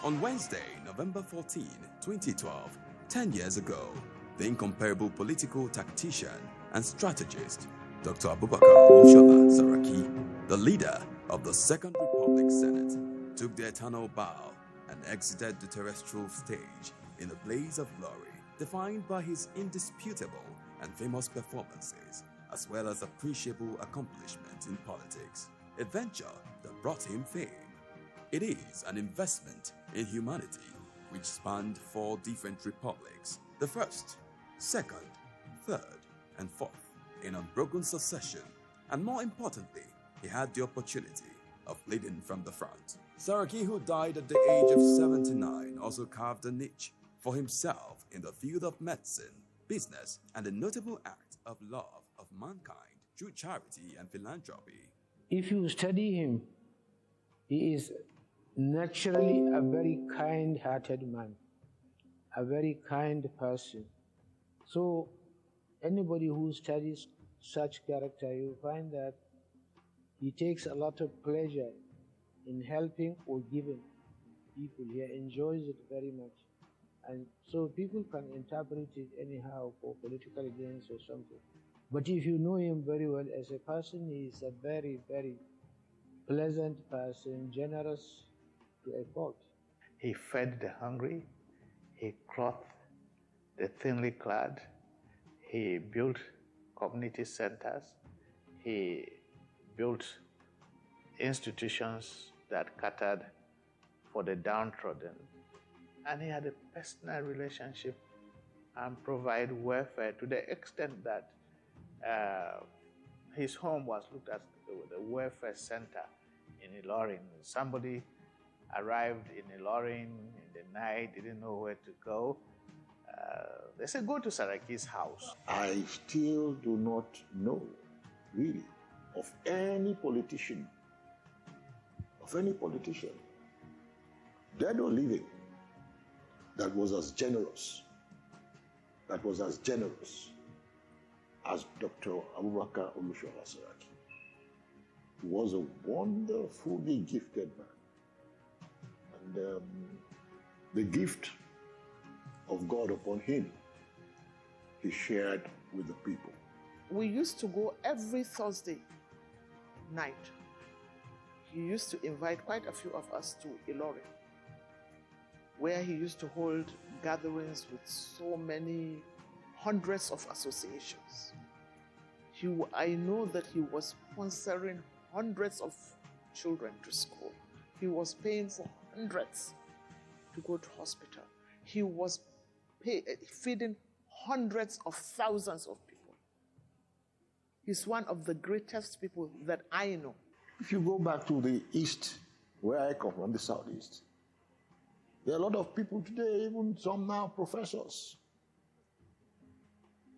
On Wednesday, November 14, 2012, 10 years ago, the incomparable political tactician and strategist, Dr. Abubakar Olusola Saraki, the leader of the Second Republic Senate, took the eternal bow and exited the terrestrial stage in a blaze of glory, defined by his indisputable and famous performances, as well as appreciable accomplishments in politics, a venture that brought him fame. It is an investment in humanity which spanned 4 different republics, the first, second, third, and fourth, in unbroken succession, and more importantly, he had the opportunity of leading from the front. Saraki, who died at the age of 79, also carved a niche for himself in the field of medicine, business, and a notable act of love of mankind through charity and philanthropy. If you study him, he is naturally a very kind-hearted man, a very kind person. So anybody who studies such character, you find that he takes a lot of pleasure in helping or giving people. He enjoys it very much. And so people can interpret it anyhow for political gains or something. But if you know him very well as a person, he is a very, very pleasant person, generous to a fault. He fed the hungry, he clothed the thinly clad, he built community centers, he built institutions that catered for the downtrodden, and he had a personal relationship and provide welfare to the extent that his home was looked at the welfare center in Ilorin. Somebody arrived in Ilorin in the night, didn't know where to go. They said, go to Saraki's house. I still do not know, really, of any politician, dead or living, that was as generous, as Dr. Abubakar Olusola Saraki. He was a wonderfully gifted man. And the gift of God upon him, he shared with the people. We used to go every Thursday night. He used to invite quite a few of us to Ilorin, where he used to hold gatherings with so many hundreds of associations. I know that he was sponsoring hundreds of children to school. He was paying for hundreds to go to hospital. He was feeding hundreds of thousands of people. He's one of the greatest people that I know. If you go back to the east, where I come from, the southeast, there are a lot of people today, even some now professors.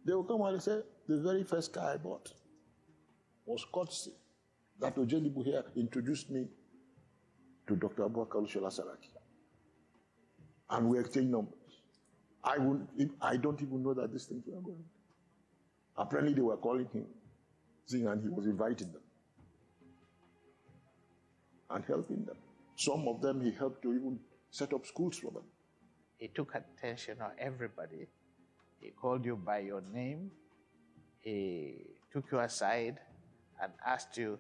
They will come and say, the very first car I bought was courtesy. That Ojedibu here introduced me to Dr. Abubakar Olusola Saraki. And we exchanged numbers. I don't even know that these things were going on. Apparently they were calling him, and he was inviting them and helping them. Some of them he helped to even set up schools for them. He took attention on everybody. He called you by your name. He took you aside and asked you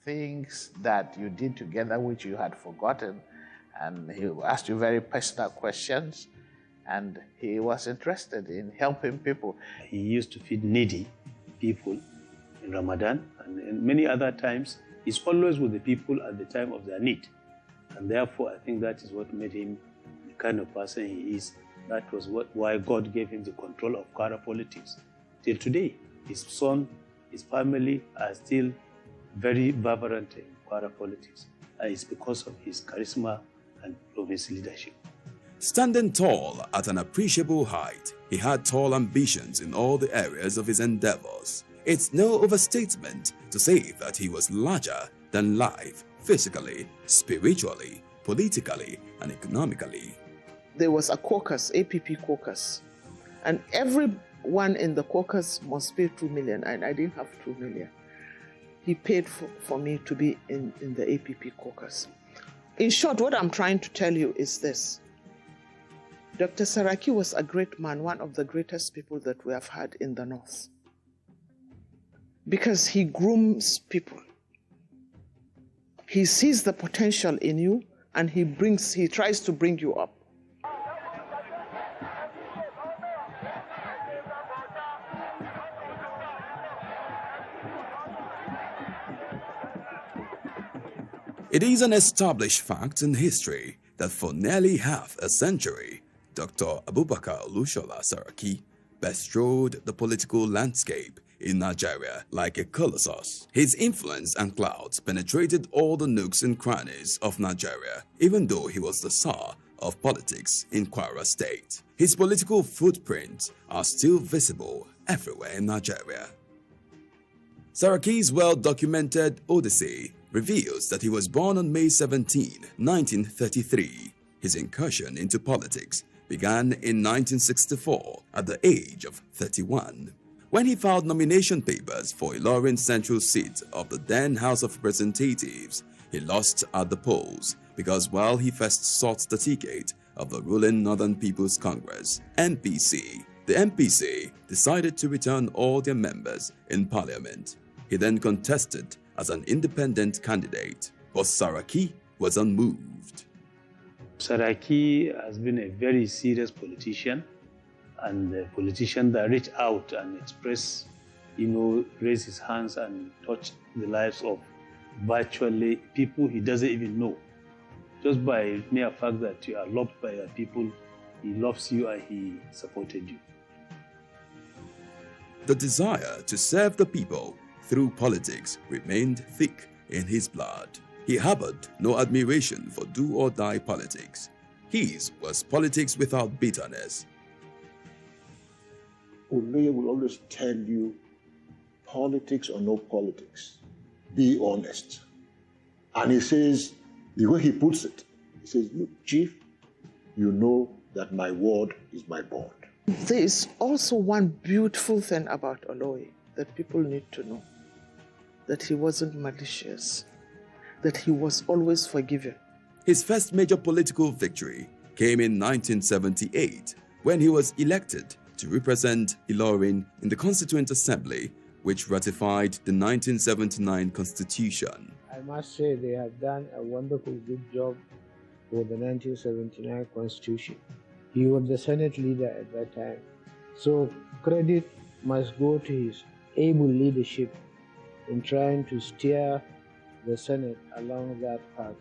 things that you did together which you had forgotten. And he asked you very personal questions. And he was interested in helping people. He used to feed needy people in Ramadan, and in many other times. He's always with the people at the time of their need. And therefore, I think that is what made him the kind of person he is. That was why God gave him the control of Kwara politics. Till today, his son, his family are still very vibrant in Kwara politics. And it's because of his charisma and of his leadership. Standing tall at an appreciable height, he had tall ambitions in all the areas of his endeavors. It's no overstatement to say that he was larger than life, physically, spiritually, politically, and economically. There was a caucus, APP caucus, and everyone in the caucus must pay 2 million, and I didn't have 2 million. He paid for me to be in the APP caucus. In short, what I'm trying to tell you is this. Dr. Saraki was a great man, one of the greatest people that we have had in the North. Because he grooms people. He sees the potential in you and he tries to bring you up. It is an established fact in history that for nearly half a century, Dr. Abubakar Olusola Saraki bestrode the political landscape in Nigeria like a colossus. His influence and clout penetrated all the nooks and crannies of Nigeria, even though he was the Tsar of politics in Kwara State. His political footprints are still visible everywhere in Nigeria. Saraki's well-documented odyssey reveals that he was born on May 17, 1933. His incursion into politics began in 1964 at the age of 31. When he filed nomination papers for Ilorin Central seat of the then House of Representatives, he lost at the polls because while he first sought the ticket of the ruling Northern People's Congress, NPC, the MPC decided to return all their members in parliament. He then contested as an independent candidate, but Saraki was unmoved. Saraki has been a very serious politician, and a politician that reached out and expressed, raised his hands and touched the lives of virtually people he doesn't even know. Just by mere fact that you are loved by your people, he loves you and he supported you. The desire to serve the people through politics remained thick in his blood. He harbored no admiration for do-or-die politics. His was politics without bitterness. Oloye will always tell you, politics or no politics, be honest. And he says, the way he puts it, he says, look, Chief, you know that my word is my bond. There is also one beautiful thing about Oloye that people need to know. That he wasn't malicious, that he was always forgiving. His first major political victory came in 1978 when he was elected to represent Ilorin in the Constituent Assembly, which ratified the 1979 Constitution. I must say they have done a wonderful good job for the 1979 Constitution. He was the Senate leader at that time. So credit must go to his able leadership in trying to steer the Senate along that path.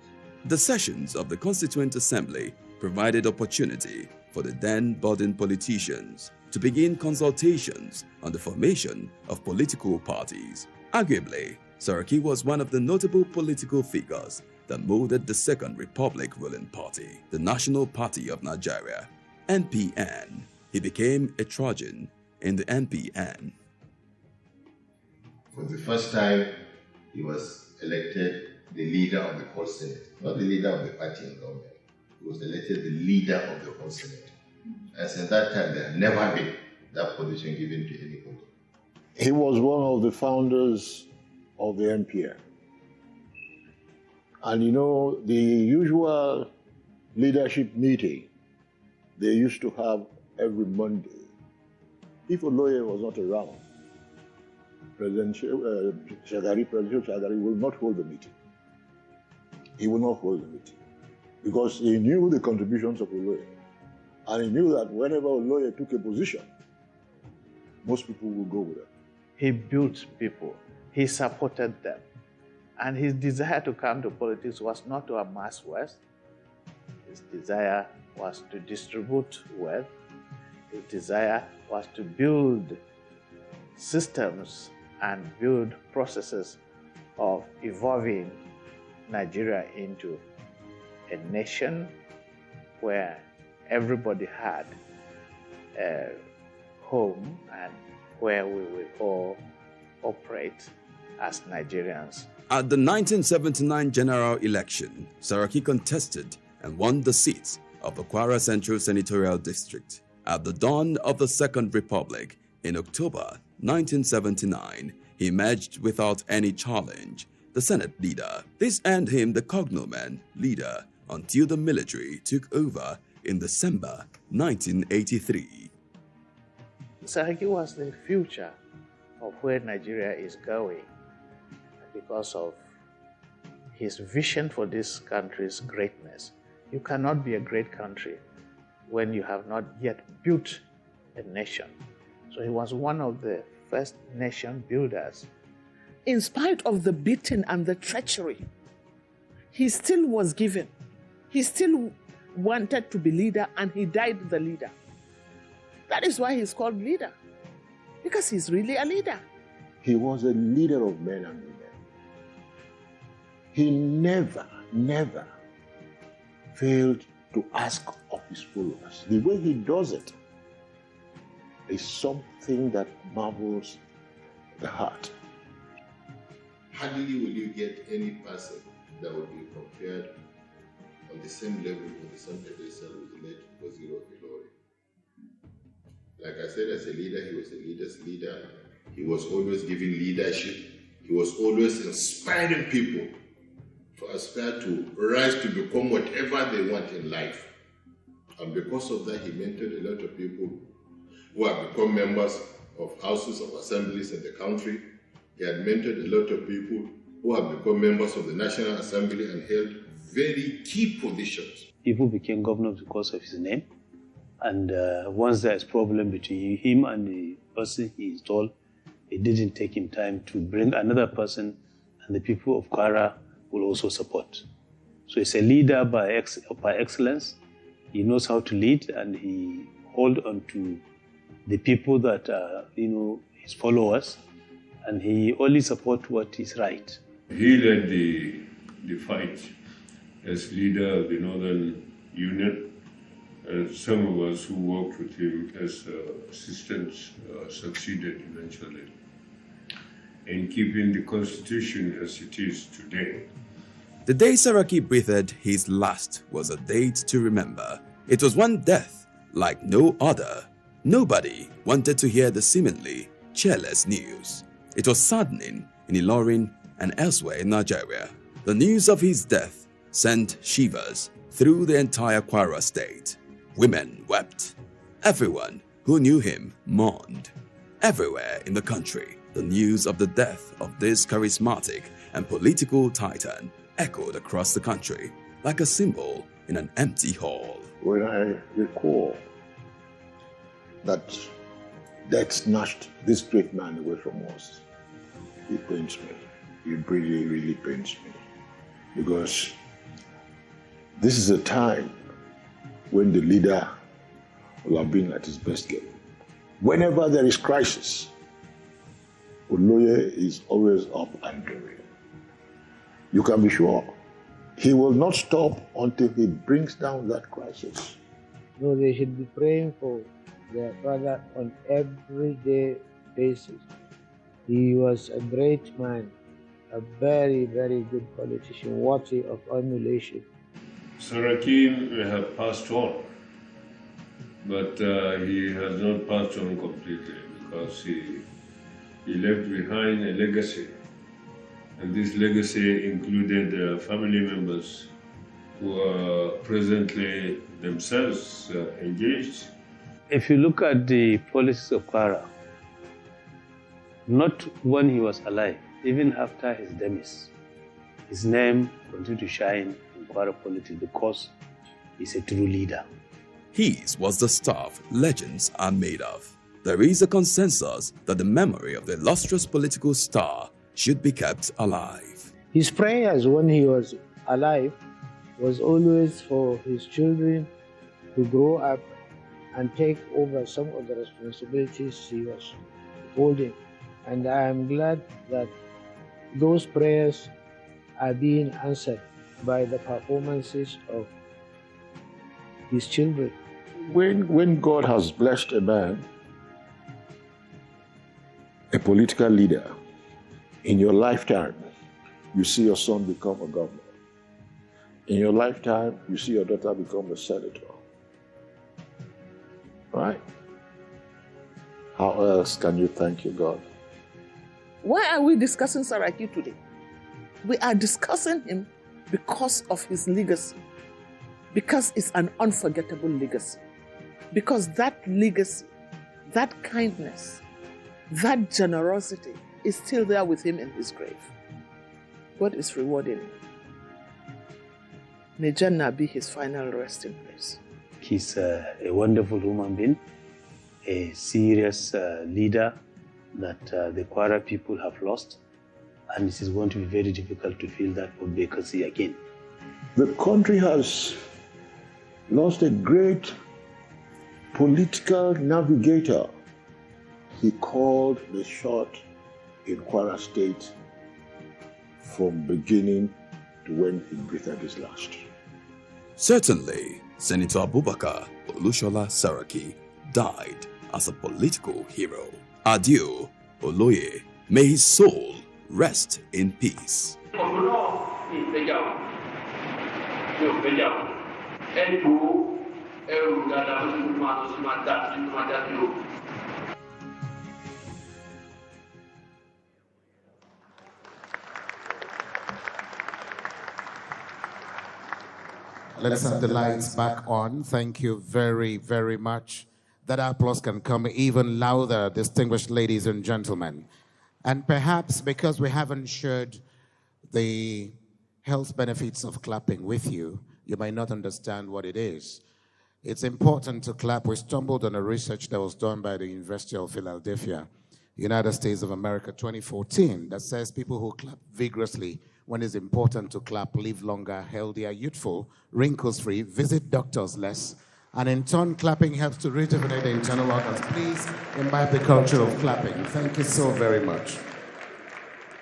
The sessions of the Constituent Assembly provided opportunity for the then budding politicians to begin consultations on the formation of political parties. Arguably, Saraki was one of the notable political figures that molded the Second Republic ruling party, the National Party of Nigeria, NPN. He became a Trojan in the NPN. For the first time, he was elected the leader of the whole Senate, not the leader of the party in government. He was elected the leader of the whole Senate. And since that time, there had never been that position given to anybody. He was one of the founders of the NPN. And the usual leadership meeting they used to have every Monday. If Oloye was not around, President Shagari will not hold the meeting. He will not hold the meeting because he knew the contributions of Oloye. And he knew that whenever Oloye took a position, most people would go with him. He built people. He supported them. And his desire to come to politics was not to amass wealth. His desire was to distribute wealth. His desire was to build systems and build processes of evolving Nigeria into a nation where everybody had a home and where we will all operate as Nigerians. At the 1979 general election, Saraki contested and won the seat of the Kwara Central Senatorial District. At the dawn of the Second Republic, in October 1979, he emerged without any challenge, the Senate leader. This earned him the cognomen leader until the military took over in December 1983. Saraki was the future of where Nigeria is going because of his vision for this country's greatness. You cannot be a great country when you have not yet built a nation. So he was one of the first nation builders. In spite of the beating and the treachery, he still was given. He still wanted to be leader, and he died the leader. That is why he's called leader, because he's really a leader. He was a leader of men and women. He never failed to ask of his followers. The way he does it is something that marvels the heart. Hardly will you get any person that would be compared on the same level with the same pedestal with the late Waziri of Ilori. Like I said, as a leader, he was a leader's leader. He was always giving leadership. He was always inspiring people to aspire to rise to become whatever they want in life. And because of that, he mentored a lot of people who have become members of houses of assemblies in the country. He had mentored a lot of people who have become members of the National Assembly and held very key positions. People became governors because of his name. And once there is problem between him and the person he installed, it didn't take him time to bring another person, and the people of Kwara will also support. So he's a leader by excellence. He knows how to lead, and he hold on to the people that are, his followers, and he only support what is right. He led the fight as leader of the Northern Union, and some of us who worked with him as assistants succeeded eventually in keeping the Constitution as it is today. The day Saraki breathed his last was a date to remember. It was one death like no other. Nobody wanted to hear the seemingly cheerless news. It was saddening in Ilorin and elsewhere in Nigeria. The news of his death sent shivers through the entire Kwara state. Women wept. Everyone who knew him mourned. Everywhere in the country, the news of the death of this charismatic and political titan echoed across the country like a cymbal in an empty hall. When I recall that death snatched this great man away from us, it pains me. It really, really pains me. Because this is a time when the leader will have been at his best game. Whenever there is crisis, Oloye is always up and doing. You can be sure he will not stop until he brings down that crisis. No, they should be praying for their father on everyday basis. He was a great man, a very, very good politician, worthy of emulation. Saraki may have passed on, but he has not passed on completely because he left behind a legacy. And this legacy included family members who are presently themselves engaged. If you look at the policies of Kwara, not when he was alive, even after his demise, his name continued to shine in Kwara politics because he's a true leader. His was the stuff legends are made of. There is a consensus that the memory of the illustrious political star should be kept alive. His prayers when he was alive was always for his children to grow up and take over some of the responsibilities he was holding. And I am glad that those prayers are being answered by the performances of his children. When God has blessed a man, a political leader, in your lifetime, you see your son become a governor. In your lifetime, you see your daughter become a senator. Right? How else can you thank your God? Why are we discussing Saraki today? We are discussing him because of his legacy, because it's an unforgettable legacy, because that legacy, that kindness, that generosity is still there with him in his grave. God is rewarding him. May Jannah be his final resting place. He's a wonderful human being, a serious leader that the Kwara people have lost, and it is going to be very difficult to fill that vacancy again. The country has lost a great political navigator. He called the shot in Kwara State from beginning to when he breathed his last. Certainly, Senator Abubakar Olusola Saraki died as a political hero. Adieu, Oloye. May his soul rest in peace. Let's have the lights back on. Thank you very, very much. That applause can come even louder, distinguished ladies and gentlemen. And perhaps because we haven't shared the health benefits of clapping with you, you might not understand what it is. It's important to clap. We stumbled on a research that was done by the University of Philadelphia, United States of America, 2014, that says people who clap vigorously when it's important to clap live longer, healthier, youthful, wrinkles-free, visit doctors less, and in turn, clapping helps to rejuvenate the internal organs. Please imbibe the culture of clapping. Thank you so very much.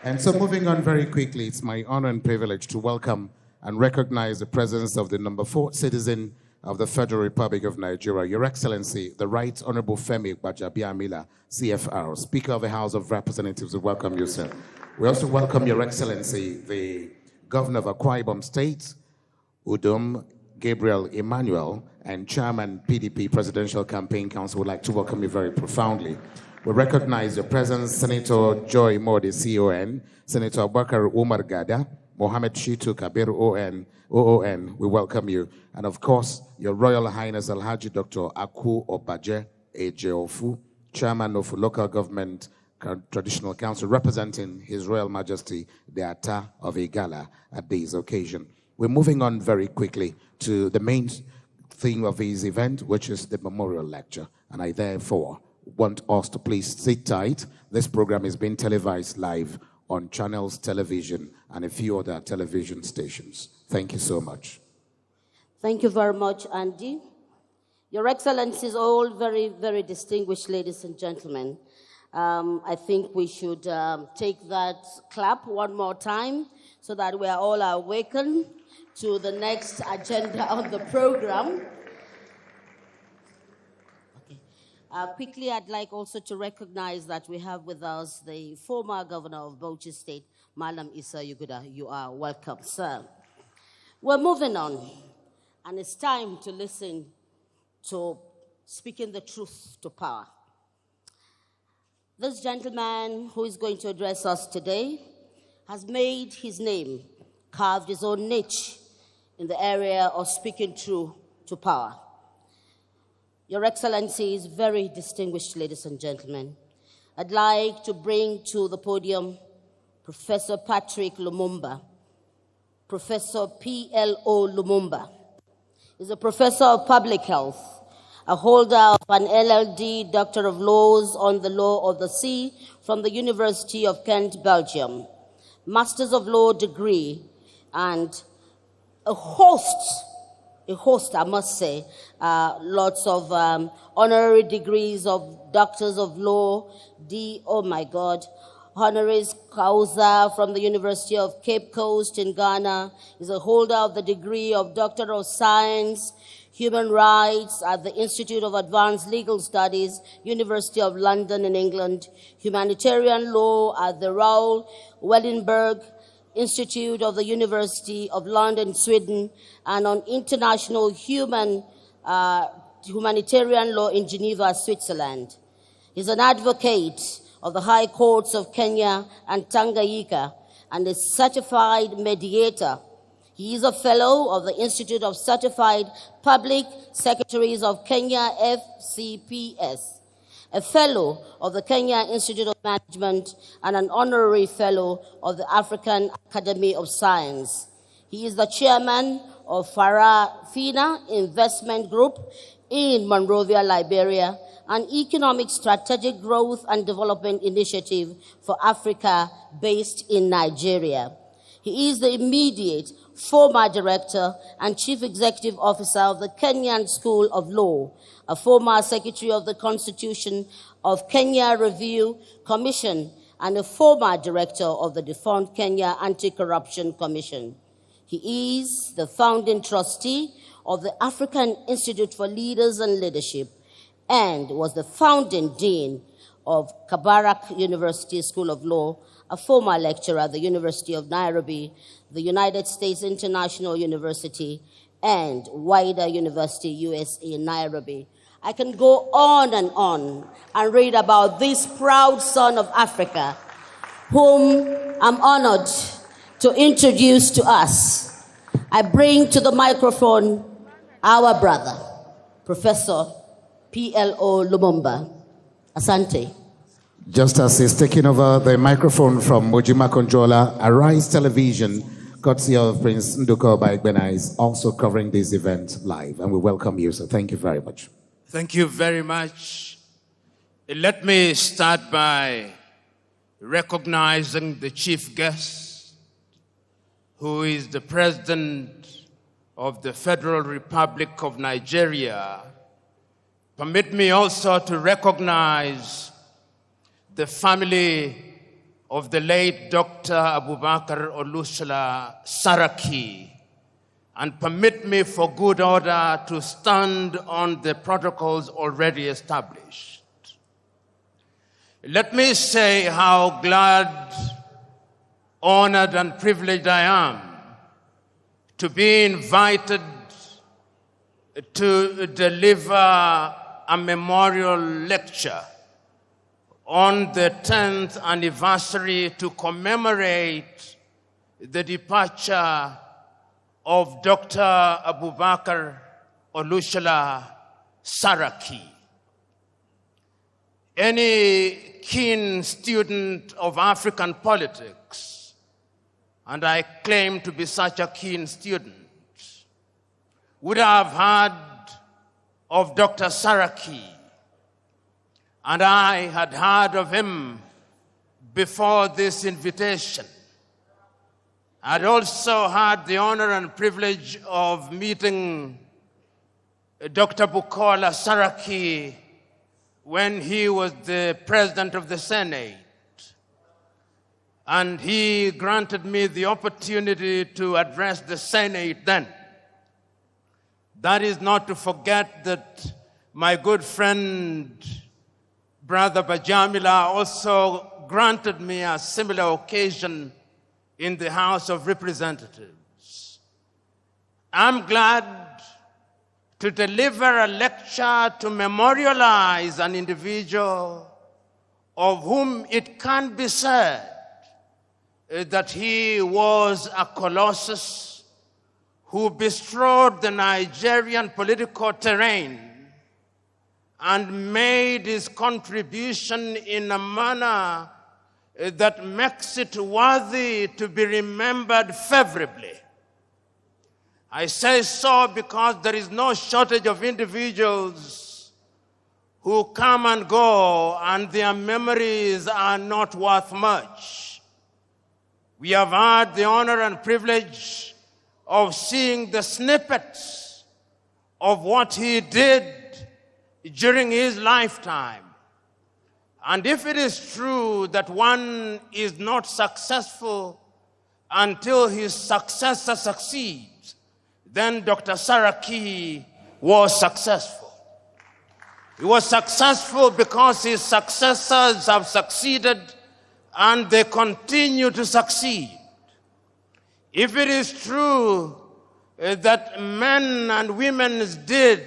And so moving on very quickly, it's my honor and privilege to welcome and recognize the presence of the number 4 citizen of the Federal Republic of Nigeria, Your Excellency, the Right Honorable Femi Gbajabiamila, CFR, Speaker of the House of Representatives. We welcome you, sir. We also welcome Your Excellency, the Governor of Akwa Ibom State, Udom Gabriel Emmanuel, and Chairman PDP Presidential Campaign Council. Would like to welcome you very profoundly. We recognize your presence, Senator Joy Modi, CON, Senator Abubakar Umar Gada, Mohammed Shitu Kabir OON, we welcome you. And of course, Your Royal Highness Alhaji Dr. Aku Obaje Ejeofu, Chairman of Local Government Traditional Council, representing His Royal Majesty, the Ata of Igala at this occasion. We're moving on very quickly to the main theme of this event, which is the memorial lecture. And I therefore want us to please sit tight. This program is being televised live on Channels Television and a few other television stations. Thank you so much. Thank you very much, Andy. Your Excellencies, all very, very distinguished ladies and gentlemen. I think we should take that clap one more time so that we are all awakened to the next agenda on the program. Quickly, I'd like also to recognize that we have with us the former governor of Bauchi State, Malam Issa Yuguda. You are welcome, sir. We're moving on, and it's time to listen to speaking the truth to power. This gentleman who is going to address us today has made his name, carved his own niche in the area of speaking truth to power. Your Excellencies, very distinguished ladies and gentlemen, I'd like to bring to the podium Professor Patrick Lumumba. Professor PLO Lumumba is a professor of public health, a holder of an LLD, Doctor of Laws on the Law of the Sea from the University of Kent, Belgium, Masters of Law degree, and a host, I must say, lots of honorary degrees of Doctors of Law, honoris causa from the University of Cape Coast in Ghana, is a holder of the degree of Doctor of Science, Human Rights at the Institute of Advanced Legal Studies, University of London in England, Humanitarian Law at the Raoul Wallenberg Institute of the University of London, Sweden, and on international humanitarian law in Geneva, Switzerland. He's an advocate of the High Courts of Kenya and Tanganyika and a certified mediator. He is a fellow of the Institute of Certified Public Secretaries of Kenya, FCPS, a fellow of the Kenya Institute of Management, and an honorary fellow of the African Academy of Science. He is the chairman of Farafina Investment Group in Monrovia, Liberia, an economic strategic growth and development initiative for Africa based in Nigeria. He is the immediate former director and chief executive officer of the Kenyan School of Law, a former secretary of the Constitution of Kenya Review Commission, and a former director of the defunct Kenya Anti-Corruption Commission. He is the founding trustee of the African Institute for Leaders and Leadership and was the founding dean of Kabarak University School of Law, a former lecturer at the University of Nairobi, the United States International University, and Wider University, USA, Nairobi. I can go on and read about this proud son of Africa, whom I'm honored to introduce to us. I bring to the microphone our brother, Professor PLO Lumumba. Asante. Just as he's taking over the microphone from Mojima Konjola, Arise Television, courtesy of Prince Nduko Baigbena, is also covering this event live, and we welcome you, so thank you very much. Thank you very much. Let me start by recognizing the chief guest, who is the President of the Federal Republic of Nigeria. Permit me also to recognize the family of the late Dr. Abubakar Olusola Saraki, and permit me for good order to stand on the protocols already established. Let me say how glad, honored, and privileged I am to be invited to deliver a memorial lecture on the 10th anniversary to commemorate the departure of Dr. Abubakar Olusola Saraki. Any keen student of African politics, and I claim to be such a keen student, would have heard of Dr. Saraki, and I had heard of him before this invitation. I'd also had the honor and privilege of meeting Dr. Bukola Saraki when he was the president of the Senate. And he granted me the opportunity to address the Senate then. That is not to forget that my good friend, Brother Bajamila, also granted me a similar occasion in the House of Representatives. I'm glad to deliver a lecture to memorialize an individual of whom it can be said that he was a colossus who bestrode the Nigerian political terrain and made his contribution in a manner that makes it worthy to be remembered favorably. I say so because there is no shortage of individuals who come and go and their memories are not worth much. We have had the honor and privilege of seeing the snippets of what he did during his lifetime. And if it is true that one is not successful until his successor succeeds, then Dr. Saraki was successful. He was successful because his successors have succeeded and they continue to succeed. If it is true that men and women's deeds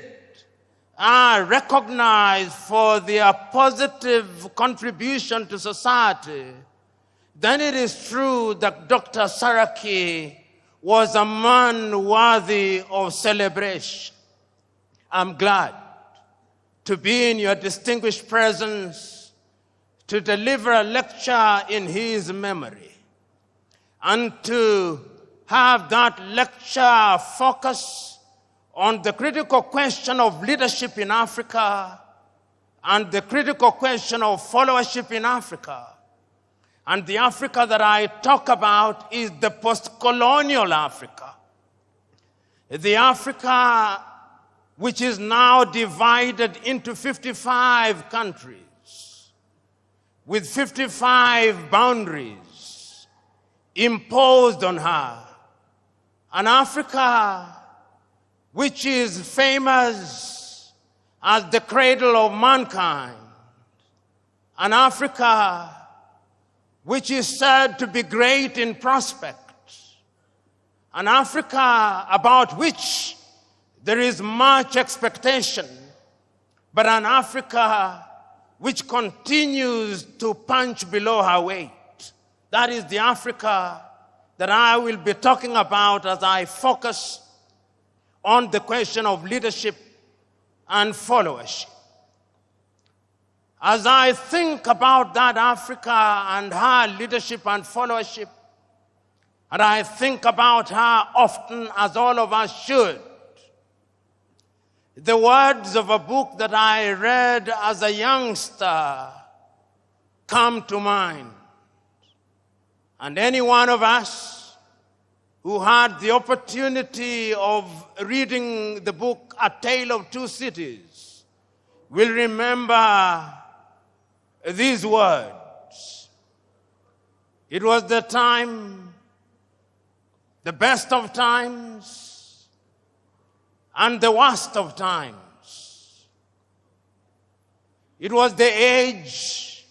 are recognized for their positive contribution to society, then it is true that Dr. Saraki was a man worthy of celebration. I'm glad to be in your distinguished presence to deliver a lecture in his memory and to have that lecture focus on the critical question of leadership in Africa and the critical question of followership in Africa. And the Africa that I talk about is the post-colonial Africa. The Africa which is now divided into 55 countries with 55 boundaries imposed on her. An Africa which is famous as the cradle of mankind. An Africa which is said to be great in prospect. An Africa about which there is much expectation, but an Africa which continues to punch below her weight. That is the Africa that I will be talking about as I focus on the question of leadership and followership. As I think about that Africa and her leadership and followership, and I think about her often, as all of us should, the words of a book that I read as a youngster come to mind. And any one of us who had the opportunity of reading the book A Tale of Two Cities will remember these words. It was the time, the best of times, and the worst of times. It was the age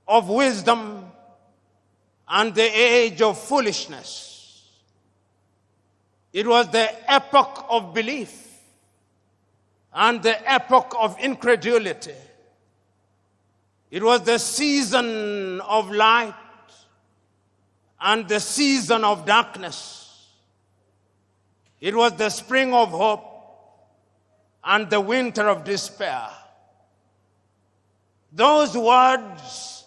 of wisdom and the age of foolishness. It was the epoch of belief and the epoch of incredulity. It was the season of light and the season of darkness. It was the spring of hope and the winter of despair. Those words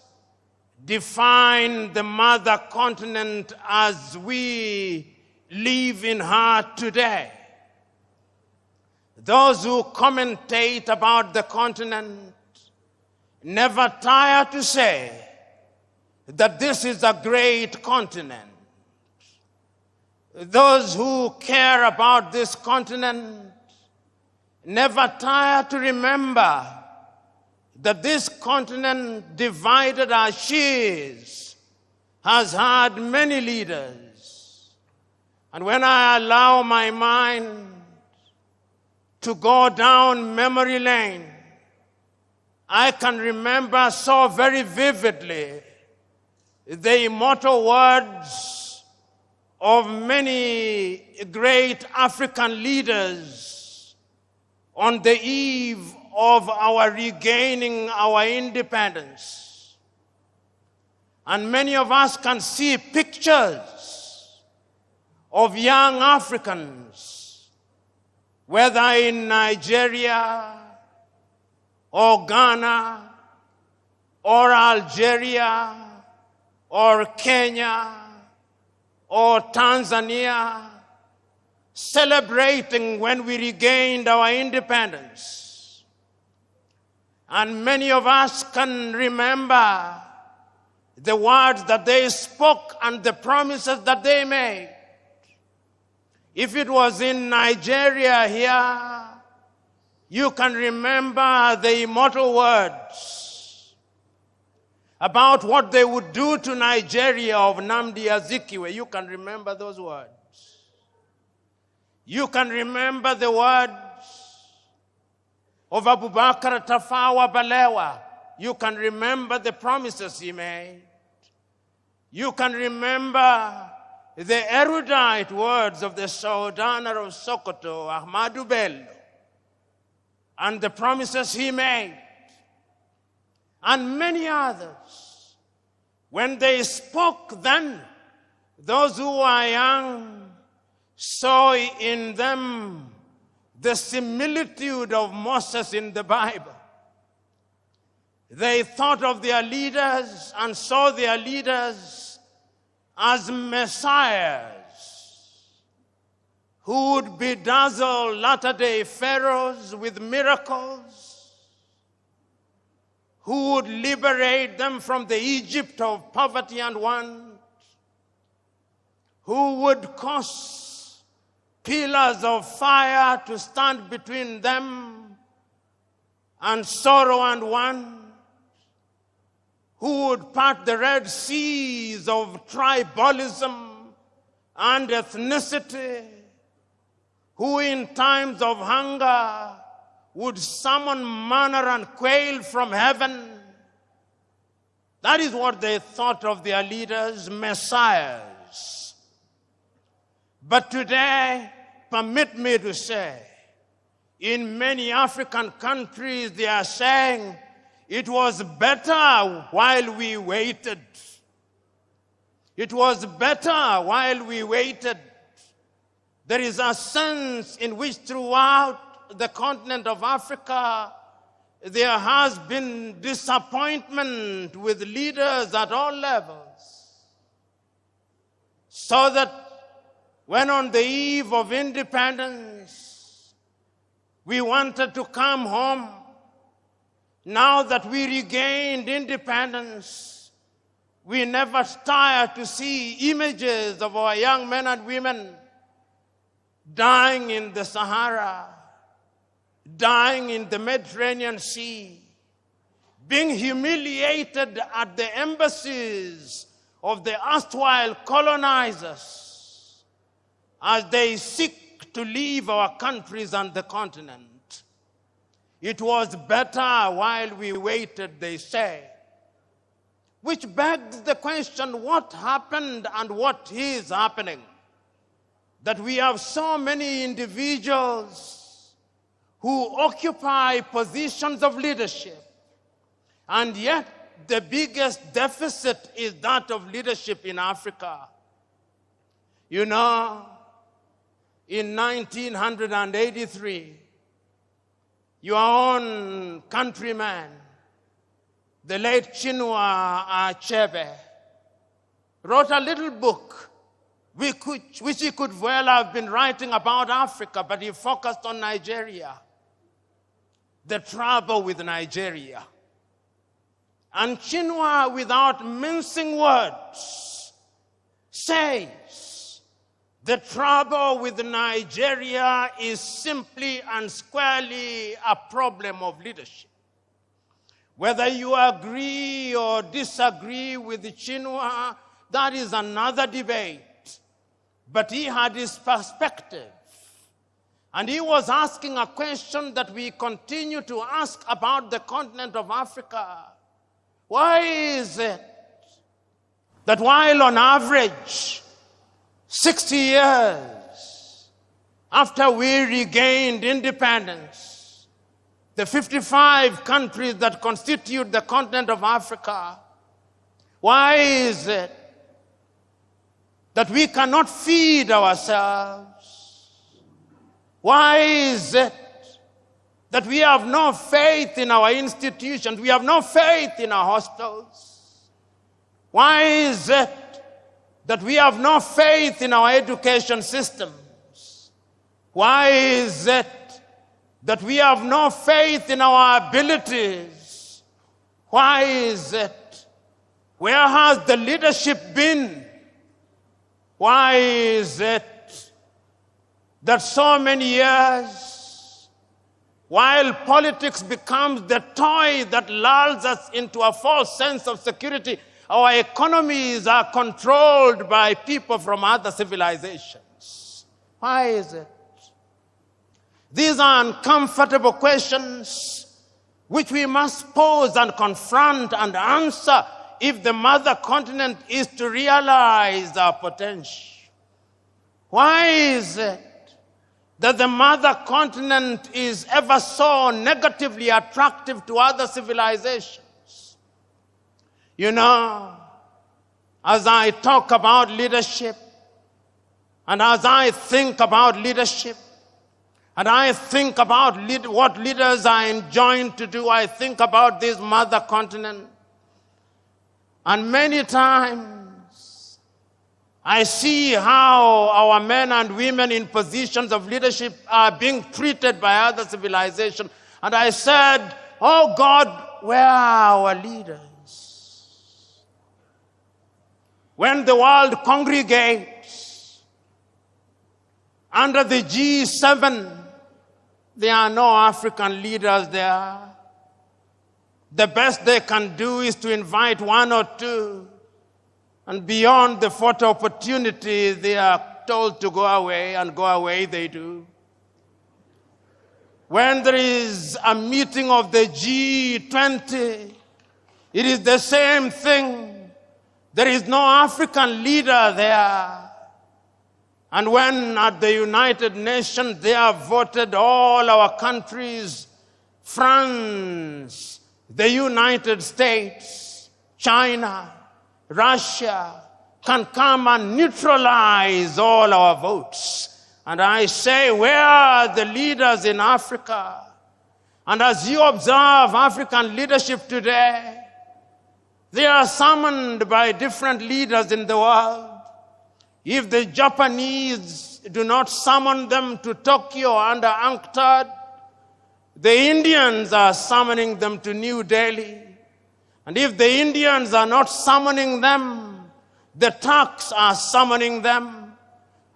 define the mother continent as we live in her today. Those who commentate about the continent never tire to say that this is a great continent. Those who care about this continent never tire to remember that this continent, divided as she is, has had many leaders. And when I allow my mind to go down memory lane, I can remember so very vividly the immortal words of many great African leaders on the eve of our regaining our independence. And many of us can see pictures of young Africans, whether in Nigeria or Ghana or Algeria or Kenya or Tanzania, celebrating when we regained our independence. And many of us can remember the words that they spoke and the promises that they made. If it was in Nigeria here, you can remember the immortal words about what they would do to Nigeria of Nnamdi Azikiwe. You can remember those words. You can remember the words of Abubakar Tafawa Balewa. You can remember the promises he made. You can remember the erudite words of the Sultan of Sokoto, Ahmadu Bello, and the promises he made, and many others. When they spoke then, those who were young saw in them the similitude of Moses in the Bible. They thought of their leaders and saw their leaders as messiahs who would bedazzle latter-day pharaohs with miracles, who would liberate them from the Egypt of poverty and want, who would cause pillars of fire to stand between them and sorrow and want, who would part the Red Seas of tribalism and ethnicity, who in times of hunger would summon manna and quail from heaven. That is what they thought of their leaders, messiahs. But today, permit me to say, in many African countries, they are saying, it was better while we waited. It was better while we waited. There is a sense in which throughout the continent of Africa, there has been disappointment with leaders at all levels. So that when on the eve of independence, we wanted to come home, now that we regained independence, we never tire to see images of our young men and women dying in the Sahara, dying in the Mediterranean Sea, being humiliated at the embassies of the erstwhile colonizers as they seek to leave our countries and the continent. It was better while we waited, they say. Which begs the question, what happened and what is happening? That we have so many individuals who occupy positions of leadership, and yet the biggest deficit is that of leadership in Africa. You know, in 1983, your own countryman, the late Chinua Achebe, wrote a little book which he could well have been writing about Africa, but he focused on Nigeria, the trouble with Nigeria. And Chinua, without mincing words, says the trouble with Nigeria is simply and squarely a problem of leadership. Whether you agree or disagree with Chinua, that is another debate. But he had his perspective. And he was asking a question that we continue to ask about the continent of Africa. Why is it that while on average 60 years after we regained independence, the 55 countries that constitute the continent of Africa, why is it that we cannot feed ourselves? Why is it that we have no faith in our institutions? We have no faith in our hospitals. Why is it that we have no faith in our education systems? Why is it that we have no faith in our abilities? Why is it? Where has the leadership been? Why is it that so many years, while politics becomes the toy that lulls us into a false sense of security, our economies are controlled by people from other civilizations? Why is it? These are uncomfortable questions which we must pose and confront and answer if the mother continent is to realize our potential. Why is it that the mother continent is ever so negatively attractive to other civilizations? You know, as I talk about leadership, and as I think about leadership, and I think about what leaders are enjoined to do, I think about this mother continent. And many times, I see how our men and women in positions of leadership are being treated by other civilizations. And I said, oh God, where are our leaders? When the world congregates under the G7, there are no African leaders there. The best they can do is to invite one or two, and beyond the photo opportunity, they are told to go away, and go away they do. When there is a meeting of the G20, it is the same thing. There is no African leader there. And when at the United Nations they have voted all our countries, France, the United States, China, Russia, can come and neutralize all our votes. And I say, where are the leaders in Africa? And as you observe African leadership today, they are summoned by different leaders in the world. If the Japanese do not summon them to Tokyo under UNCTAD, the Indians are summoning them to New Delhi. And if the Indians are not summoning them, the Turks are summoning them.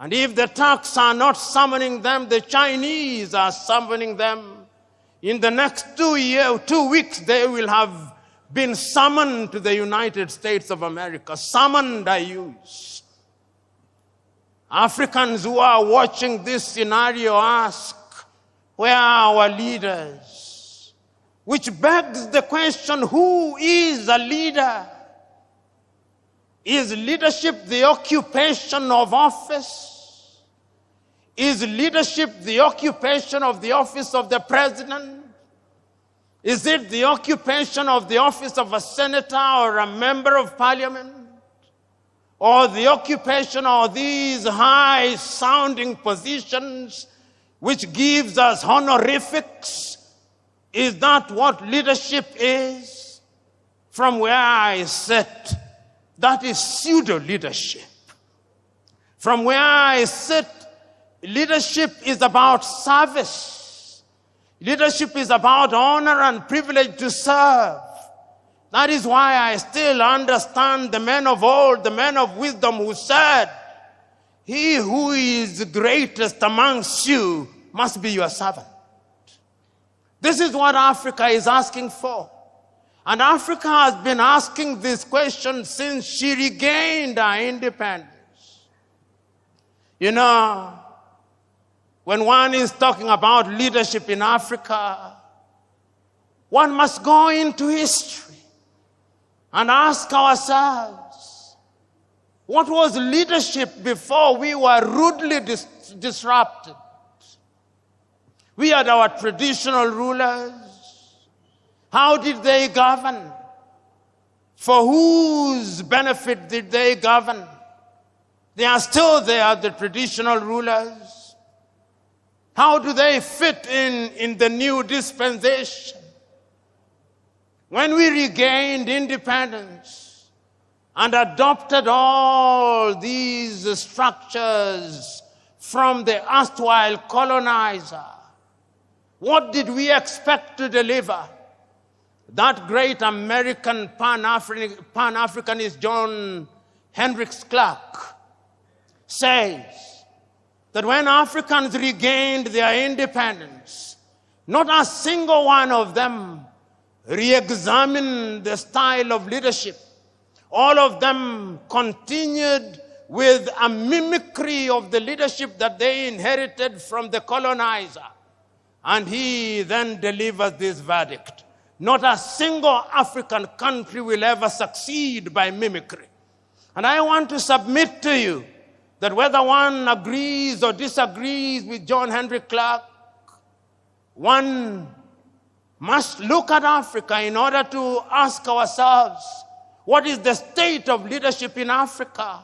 And if the Turks are not summoning them, the Chinese are summoning them. In the next 2 weeks, they will have been summoned to the United States of America. Summoned, I use. Africans who are watching this scenario ask, where are our leaders? Which begs the question, who is a leader? Is leadership the occupation of office? Is leadership the occupation of the office of the president? Is it the occupation of the office of a senator or a member of parliament? Or the occupation of these high-sounding positions which gives us honorifics? Is that what leadership is? From where I sit, that is pseudo-leadership. From where I sit, leadership is about service. Leadership is about honor and privilege to serve. That is why I still understand the men of old, the men of wisdom who said, he who is greatest amongst you must be your servant. This is what Africa is asking for. And Africa has been asking this question since she regained her independence. You know, when one is talking about leadership in Africa, one must go into history and ask ourselves, what was leadership before we were rudely disrupted? We had our traditional rulers. How did they govern? For whose benefit did they govern? They are still there, the traditional rulers. How do they fit in the new dispensation? When we regained independence and adopted all these structures from the erstwhile colonizer, what did we expect to deliver? That great American Pan-Africanist John Hendricks Clark says that when Africans regained their independence, not a single one of them re-examined the style of leadership. All of them continued with a mimicry of the leadership that they inherited from the colonizer. And he then delivers this verdict: not a single African country will ever succeed by mimicry. And I want to submit to you that whether one agrees or disagrees with John Hendrik Clark, one must look at Africa in order to ask ourselves, what is the state of leadership in Africa.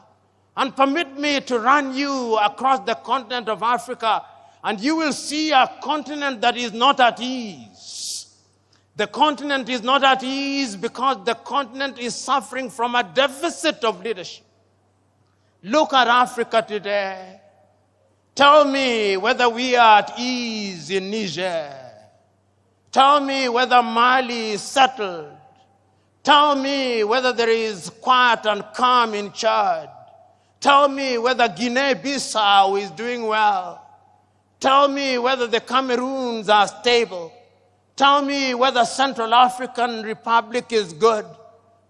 And permit me to run you across the continent of Africa, and you will see a continent that is not at ease. The continent is not at ease because the continent is suffering from a deficit of leadership. Look at Africa today. Tell me whether we are at ease in Niger. Tell me whether Mali is settled. Tell me whether there is quiet and calm in Chad. Tell me whether Guinea-Bissau is doing well. Tell me whether the Cameroons are stable. Tell me whether Central African Republic is good.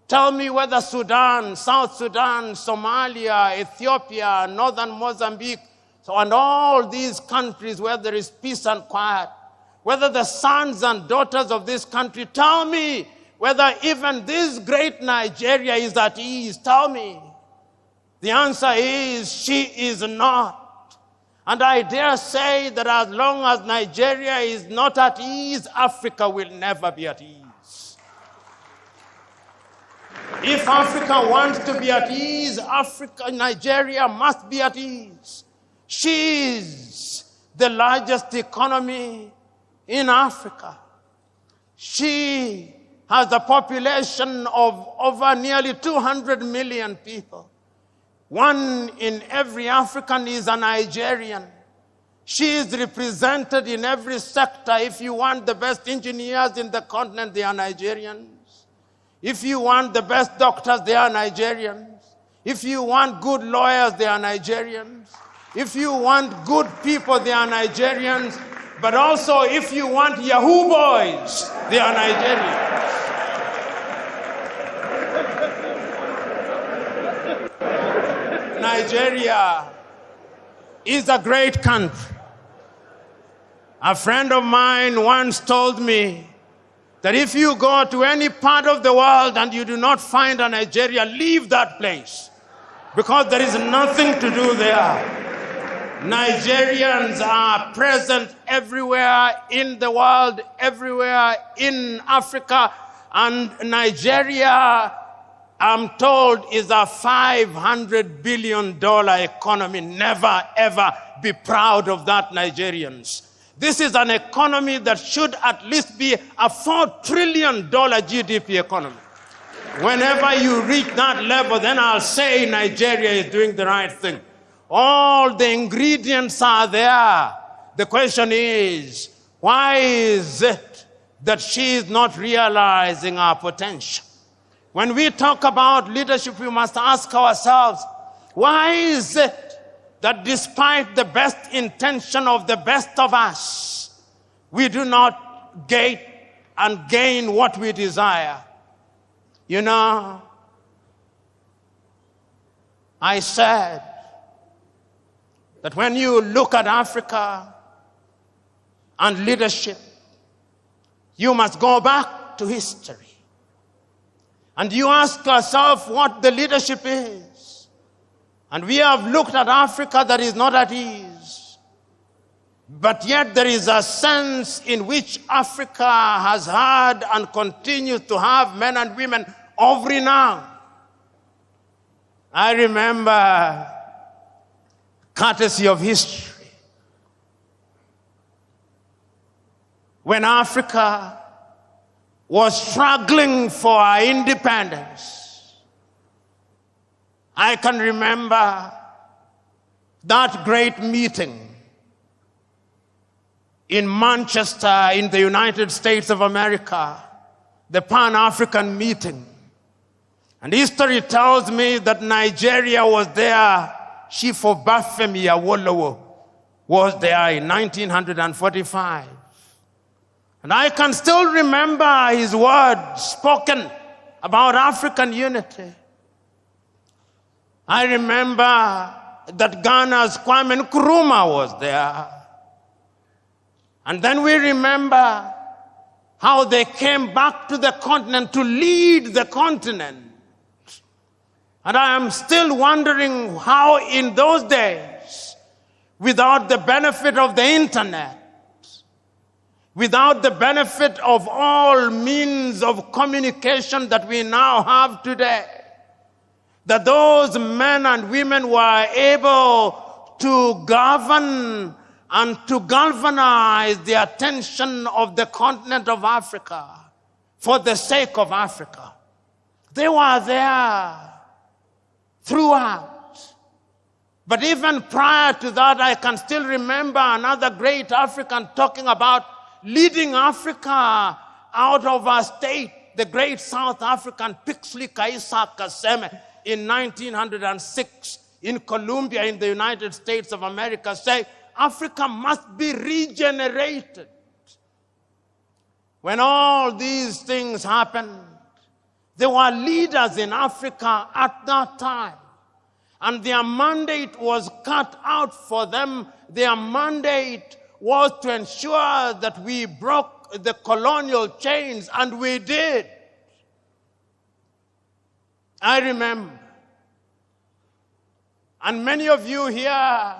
Tell me whether Sudan, South Sudan, Somalia, Ethiopia, Northern Mozambique, and all these countries where there is peace and quiet, whether the sons and daughters of this country, tell me whether even this great Nigeria is at ease. Tell me. The answer is she is not. And I dare say that as long as Nigeria is not at ease, Africa will never be at ease. If Africa wants to be at ease, Nigeria must be at ease. She is the largest economy in Africa. She has a population of over nearly 200 million people. 1 in every African is a Nigerian. She is represented in every sector. If you want the best engineers in the continent, they are Nigerians. If you want the best doctors, they are Nigerians. If you want good lawyers, they are Nigerians. If you want good people, they are Nigerians. But also, if you want Yahoo boys, they are Nigerians. Nigeria is a great country. A friend of mine once told me that if you go to any part of the world and you do not find a Nigeria, leave that place, because there is nothing to do there. Nigerians are present everywhere in the world, everywhere in Africa, and Nigeria, I'm told, is a $500 billion economy. Never, ever be proud of that, Nigerians. This is an economy that should at least be a $4 trillion GDP economy. Whenever you reach that level, then I'll say Nigeria is doing the right thing. All the ingredients are there. The question is, why is it that she is not realizing our potential? When we talk about leadership, we must ask ourselves, why is it that despite the best intention of the best of us, we do not gain what we desire? You know, I said that when you look at Africa and leadership, you must go back to history. And you ask yourself what the leadership is. And we have looked at Africa that is not at ease. But yet there is a sense in which Africa has had and continues to have men and women of renown. I remember, courtesy of history, when Africa was struggling for our independence. I can remember that great meeting in Manchester in the United States of America, the Pan-African meeting. And history tells me that Nigeria was there. Chief Obafemi Awolowo was there in 1945. And I can still remember his words spoken about African unity. I remember that Ghana's Kwame Nkrumah was there. And then we remember how they came back to the continent to lead the continent. And I am still wondering how in those days, without the benefit of the internet, without the benefit of all means of communication that we now have today, that those men and women were able to govern and to galvanize the attention of the continent of Africa for the sake of Africa. They were there throughout. But even prior to that, I can still remember another great African talking about leading Africa out of our state, the great South African Pixley Kaisa Kaseme in 1906 in Columbia in the United States of America, say Africa must be regenerated. When all these things happened, there were leaders in Africa at that time, and their mandate was cut out for them. Their mandate was to ensure that we broke the colonial chains, and we did. I remember, and many of you here,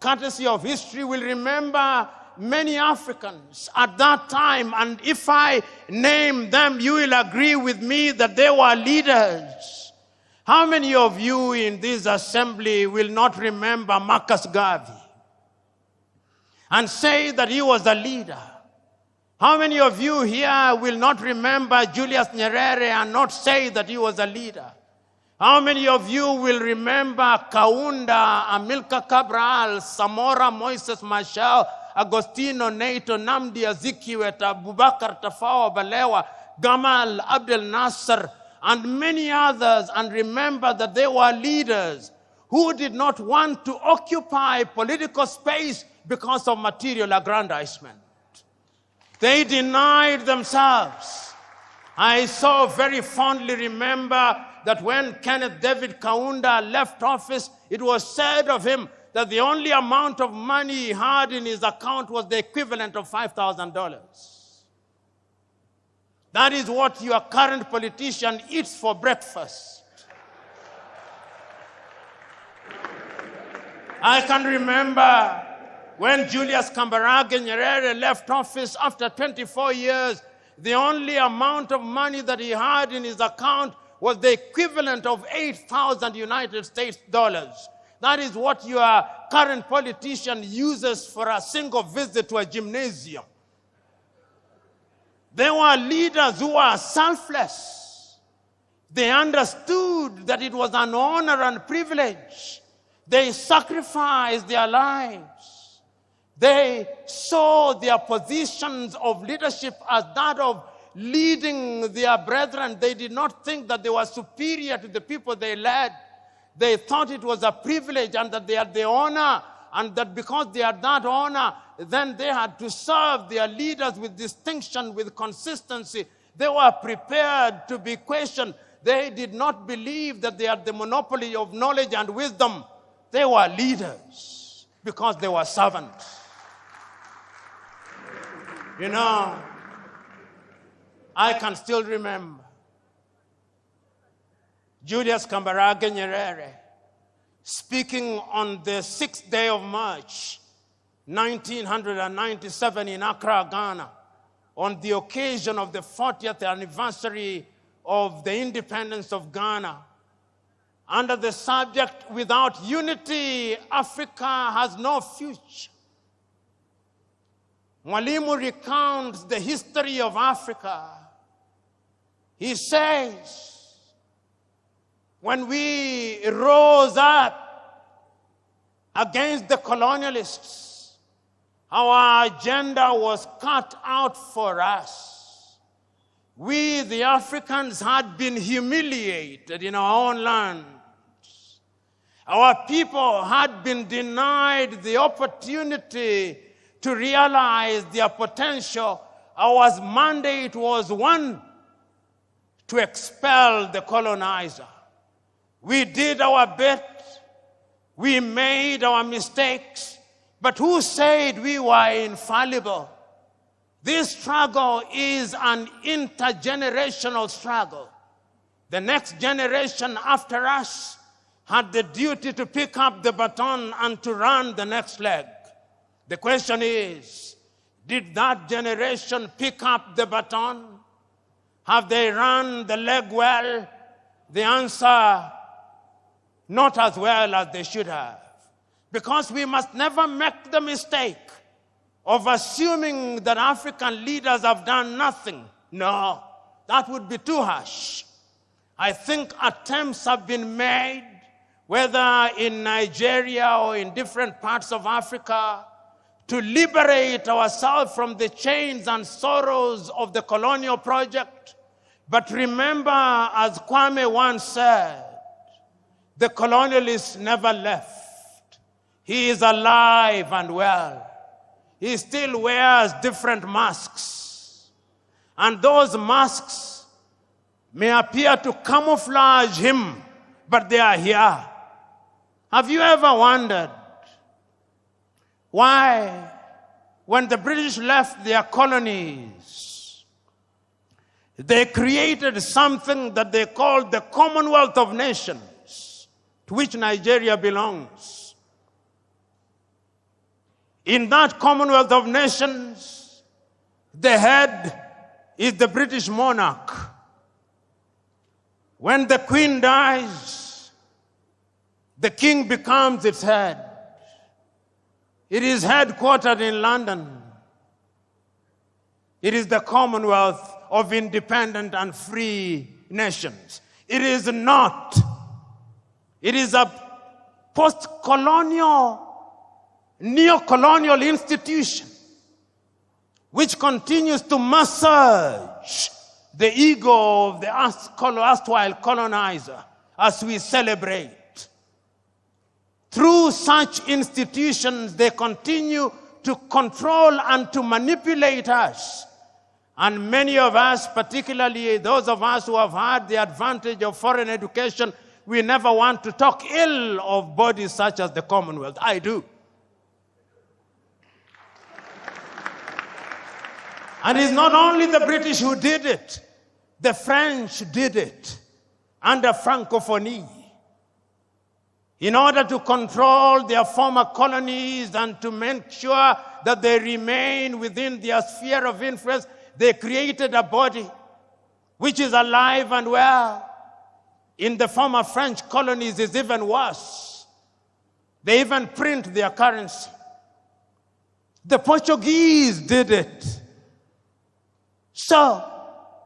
courtesy of history, will remember many Africans at that time, and if I name them, you will agree with me that they were leaders. How many of you in this assembly will not remember Marcus Garvey and say that he was a leader? How many of you here will not remember Julius Nyerere and not say that he was a leader? How many of you will remember Kaunda, Amilcar Cabral, Samora Moises Machel, Agostino Neto, Namdi Azikiwe, Abubakar Tafawa Balewa, Gamal Abdel Nasser, and many others, and remember that they were leaders who did not want to occupy political space because of material aggrandizement. They denied themselves. I so very fondly remember that when Kenneth David Kaunda left office, it was said of him that the only amount of money he had in his account was the equivalent of $5,000. That is what your current politician eats for breakfast. I can remember when Julius Kambarage Nyerere left office after 24 years, the only amount of money that he had in his account was the equivalent of 8,000 United States dollars. That is what your current politician uses for a single visit to a gymnasium. They were leaders who were selfless. They understood that it was an honor and privilege. They sacrificed their lives. They saw their positions of leadership as that of leading their brethren. They did not think that they were superior to the people they led. They thought it was a privilege and that they had the honor, and that because they had that honor, then they had to serve their leaders with distinction, with consistency. They were prepared to be questioned. They did not believe that they had the monopoly of knowledge and wisdom. They were leaders because they were servants. You know, I can still remember Julius Kambarage Nyerere speaking on the 6th day of March, 1997 in Accra, Ghana, on the occasion of the 40th anniversary of the independence of Ghana, under the subject, "Without unity, Africa has no future." Mwalimu recounts the history of Africa. He says, when we rose up against the colonialists, our agenda was cut out for us. We, the Africans, had been humiliated in our own lands. Our people had been denied the opportunity to realize their potential. Our mandate was one, to expel the colonizer. We did our bit. We made our mistakes. But who said we were infallible? This struggle is an intergenerational struggle. The next generation after us had the duty to pick up the baton and to run the next leg. The question is, Did that generation pick up the baton? Have they run the leg well? The answer, not as well as they should have. Because we must never make the mistake of assuming that African leaders have done nothing. No, that would be too harsh. I think attempts have been made, whether in Nigeria or in different parts of Africa, to liberate ourselves from the chains and sorrows of the colonial project. But remember, as Kwame once said, the colonialist never left. He is alive and well. He still wears different masks. And those masks may appear to camouflage him, but they are here. Have you ever wondered why, when the British left their colonies, they created something that they called the Commonwealth of Nations, to which Nigeria belongs? In that Commonwealth of Nations, the head is the British monarch. When the Queen dies, the King becomes its head. It is headquartered in London. It is the Commonwealth of Independent and Free Nations. It is not. It is a post-colonial, neo-colonial institution which continues to massage the ego of the erstwhile colonizer as we celebrate. Through such institutions, they continue to control and to manipulate us. And many of us, particularly those of us who have had the advantage of foreign education, we never want to talk ill of bodies such as the Commonwealth. I do. And it's not only the British who did it. The French did it under Francophonie. In order to control their former colonies and to make sure that they remain within their sphere of influence, they created a body which is alive and well. In the former French colonies, it's even worse. They even print their currency. The Portuguese did it. So,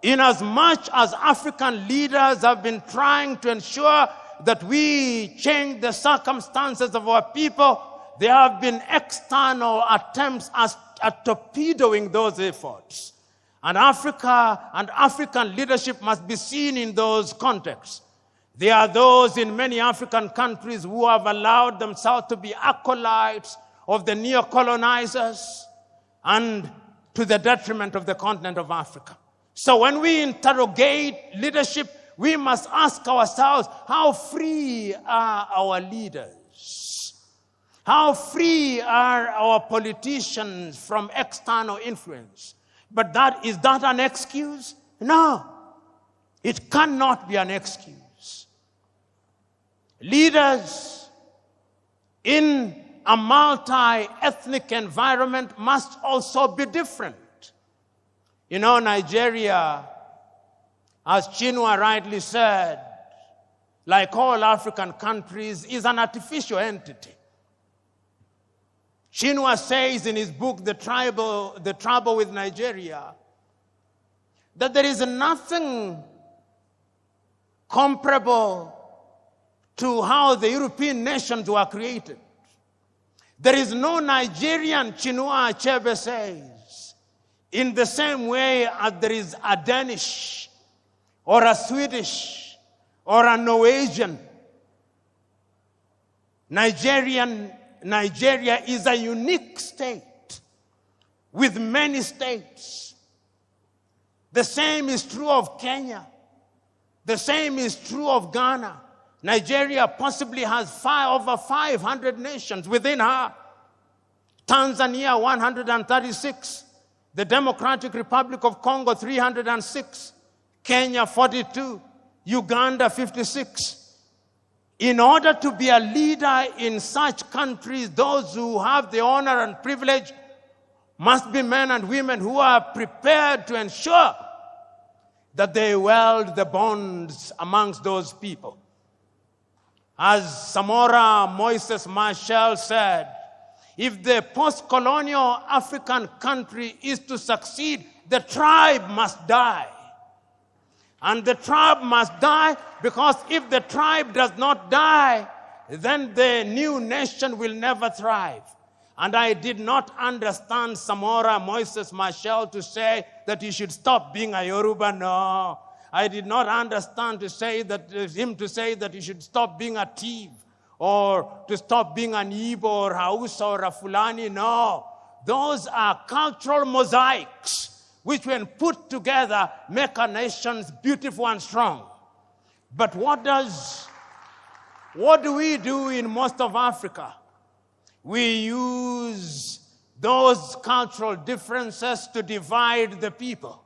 in as much as African leaders have been trying to ensure that we change the circumstances of our people, there have been external attempts at torpedoing those efforts. And Africa and African leadership must be seen in those contexts. There are those in many African countries who have allowed themselves to be acolytes of the neo-colonizers and to the detriment of the continent of Africa. So when we interrogate leadership, we must ask ourselves, how free are our leaders? How free are our politicians from external influence? But is that an excuse? No, it cannot be an excuse. Leaders in a multi-ethnic environment must also be different. You know, Nigeria, as Chinua rightly said, like all African countries, is an artificial entity. Chinua says in his book, The Trouble with Nigeria, that there is nothing comparable to how the European nations were created. There is no Nigerian, Chinua Achebe says, in the same way as there is a Danish or a Swedish or a Norwegian. Nigeria is a unique state with many states. The same is true of Kenya. The same is true of Ghana. Nigeria possibly has over 500 nations within her. Tanzania, 136. The Democratic Republic of Congo, 306. Kenya, 42. Uganda, 56. In order to be a leader in such countries, those who have the honor and privilege must be men and women who are prepared to ensure that they weld the bonds amongst those people. As Samora Moises Machel said, if the post-colonial African country is to succeed, the tribe must die. And the tribe must die because if the tribe does not die, then the new nation will never thrive. And I did not understand Samora Moises Machel to say that he should stop being a Yoruba. No. I did not understand him to say that he should stop being a thief or to stop being an Igbo or Hausa or a Fulani. No. Those are cultural mosaics which, when put together, make our nations beautiful and strong. But what do we do in most of Africa? We use those cultural differences to divide the people.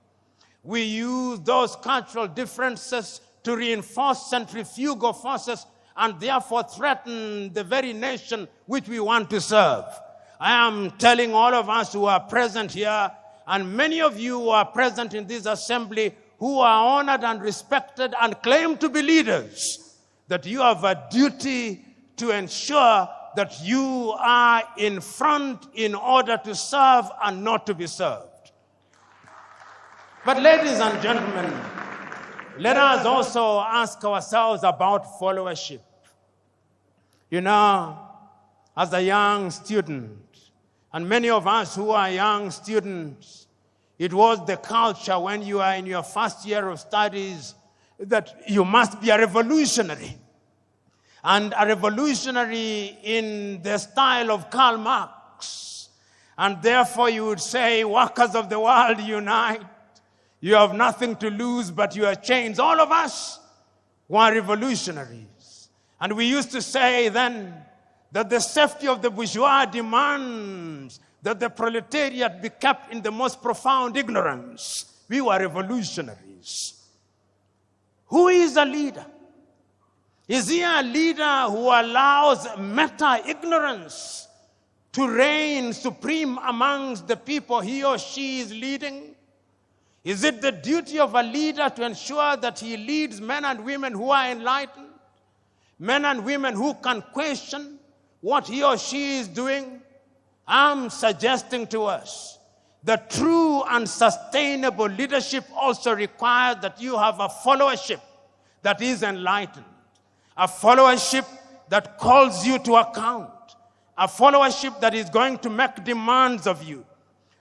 We use those cultural differences to reinforce centrifugal forces and therefore threaten the very nation which we want to serve. I am telling all of us who are present here, and many of you who are present in this assembly, who are honored and respected and claim to be leaders, that you have a duty to ensure that you are in front in order to serve and not to be served. But ladies and gentlemen, let us also ask ourselves about followership. You know, as a young student, and many of us who are young students, it was the culture when you are in your first year of studies that you must be a revolutionary. And a revolutionary in the style of Karl Marx. And therefore you would say, workers of the world, unite. You have nothing to lose but your chains. All of us were revolutionaries. And we used to say then that the safety of the bourgeois demands that the proletariat be kept in the most profound ignorance. We were revolutionaries. Who is a leader? Is he a leader who allows meta-ignorance to reign supreme amongst the people he or she is leading? Is it the duty of a leader to ensure that he leads men and women who are enlightened? Men and women who can question what he or she is doing? I'm suggesting to us that true and sustainable leadership also requires that you have a followership that is enlightened. A followership that calls you to account. A followership that is going to make demands of you.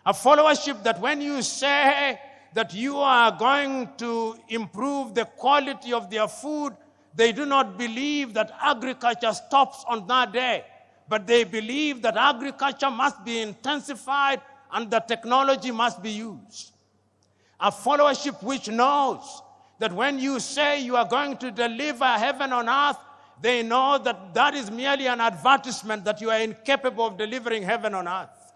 A followership that when you say that you are going to improve the quality of their food, they do not believe that agriculture stops on that day, but they believe that agriculture must be intensified and the technology must be used. A followership which knows that when you say you are going to deliver heaven on earth, they know that that is merely an advertisement that you are incapable of delivering heaven on earth.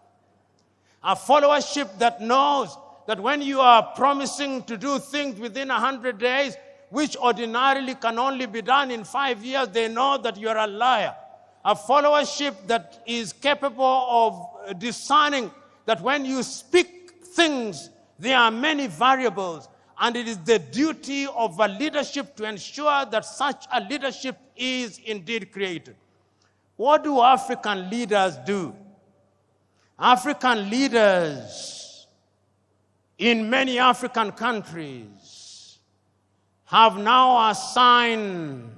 A followership that knows that when you are promising to do things within 100 days, which ordinarily can only be done in 5 years, they know that you are a liar. A followership that is capable of discerning that when you speak things, there are many variables. And it is the duty of a leadership to ensure that such a leadership is indeed created. What do African leaders do? African leaders in many African countries have now assigned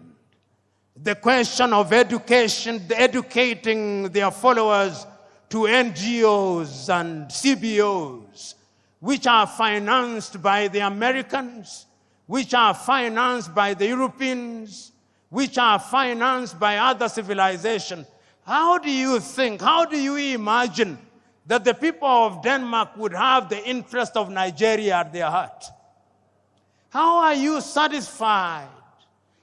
the question of education, educating their followers to NGOs and CBOs, which are financed by the Americans, which are financed by the Europeans, which are financed by other civilizations. How do you think, how do you imagine that the people of Denmark would have the interest of Nigeria at their heart? How are you satisfied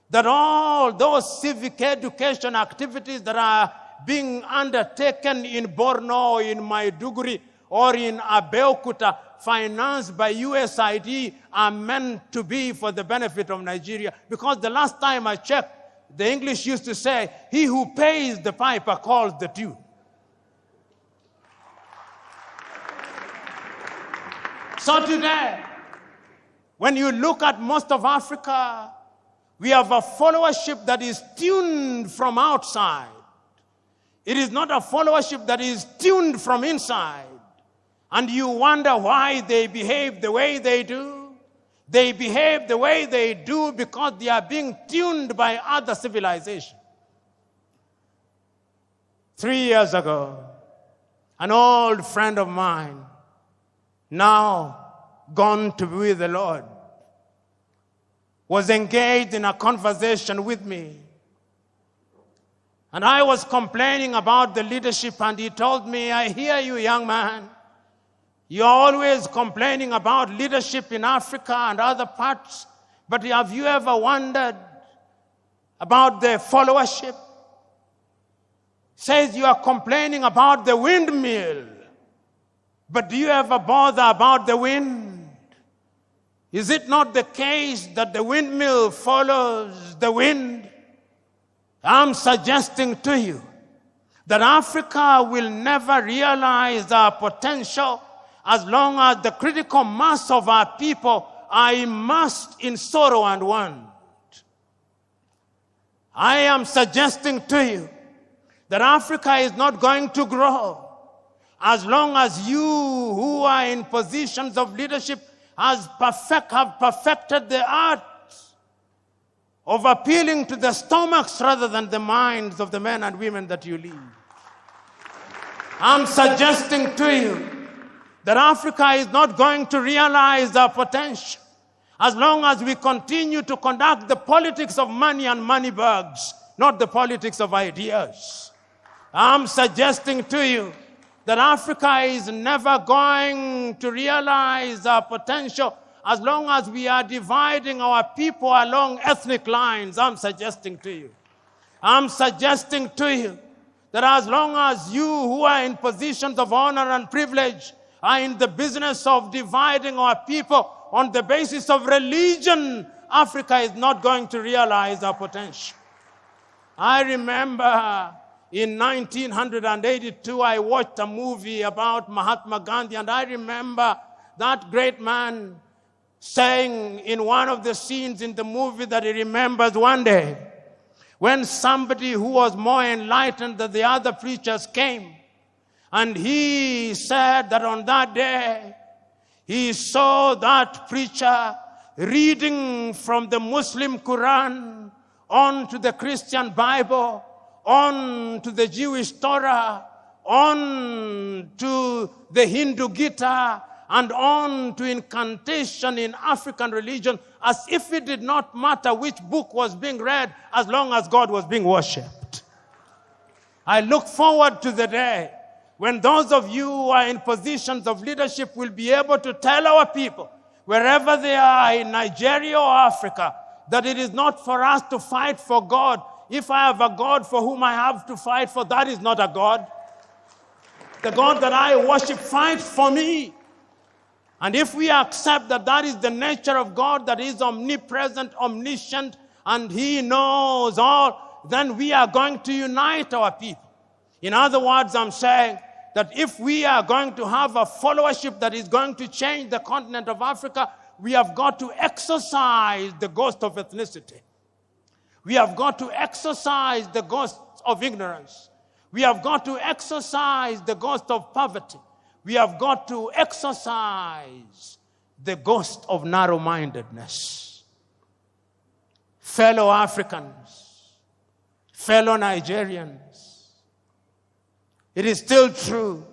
that all those civic education activities that are being undertaken in Borno, or in Maiduguri, or in Abeokuta, financed by USAID, are meant to be for the benefit of Nigeria? Because the last time I checked, the English used to say, he who pays the piper calls the tune. So today, when you look at most of Africa, we have a followership that is tuned from outside. It is not a followership that is tuned from inside. And you wonder why they behave the way they do. They behave the way they do because they are being tuned by other civilizations. 3 years ago, an old friend of mine, now gone to be with the Lord, was engaged in a conversation with me. And I was complaining about the leadership, and he told me, I hear you, young man. You're always complaining about leadership in Africa and other parts, but have you ever wondered about the followership? Says you are complaining about the windmill, but do you ever bother about the wind? Is it not the case that the windmill follows the wind? I'm suggesting to you that Africa will never realize our potential as long as the critical mass of our people are immersed in sorrow and want. I am suggesting to you that Africa is not going to grow as long as you who are in positions of leadership have perfected the art of appealing to the stomachs rather than the minds of the men and women that you lead. I'm suggesting to you that Africa is not going to realize our potential as long as we continue to conduct the politics of money and money bags, not the politics of ideas. I'm suggesting to you that Africa is never going to realize our potential as long as we are dividing our people along ethnic lines. I'm suggesting to you that as long as you who are in positions of honor and privilege are in the business of dividing our people on the basis of religion, Africa is not going to realize our potential. I remember in 1982, I watched a movie about Mahatma Gandhi, and I remember that great man saying in one of the scenes in the movie that he remembers one day when somebody who was more enlightened than the other preachers came, and he said that on that day he saw that preacher reading from the Muslim Quran on to the Christian Bible, on to the Jewish Torah, on to the Hindu Gita, and on to incantation in African religion, as if it did not matter which book was being read as long as God was being worshipped. I look forward to the day when those of you who are in positions of leadership will be able to tell our people, wherever they are in Nigeria or Africa, that it is not for us to fight for God. If I have a God for whom I have to fight for, that is not a God. The God that I worship fights for me. And if we accept that that is the nature of God, that is omnipresent, omniscient, and He knows all, then we are going to unite our people. In other words, I'm saying that if we are going to have a followership that is going to change the continent of Africa, we have got to exorcise the ghost of ethnicity. We have got to exorcise the ghost of ignorance. We have got to exorcise the ghost of poverty. We have got to exorcise the ghost of narrow-mindedness. Fellow Africans, fellow Nigerians, it is still true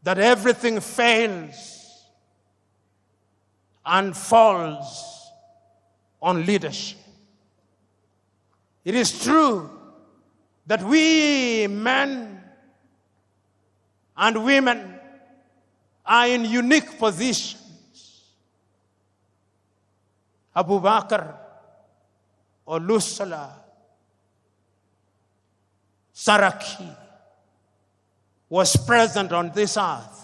that everything fails and falls on leadership. It is true that we men and women are in unique positions. Abu Bakr, Olusola Saraki was present on this earth.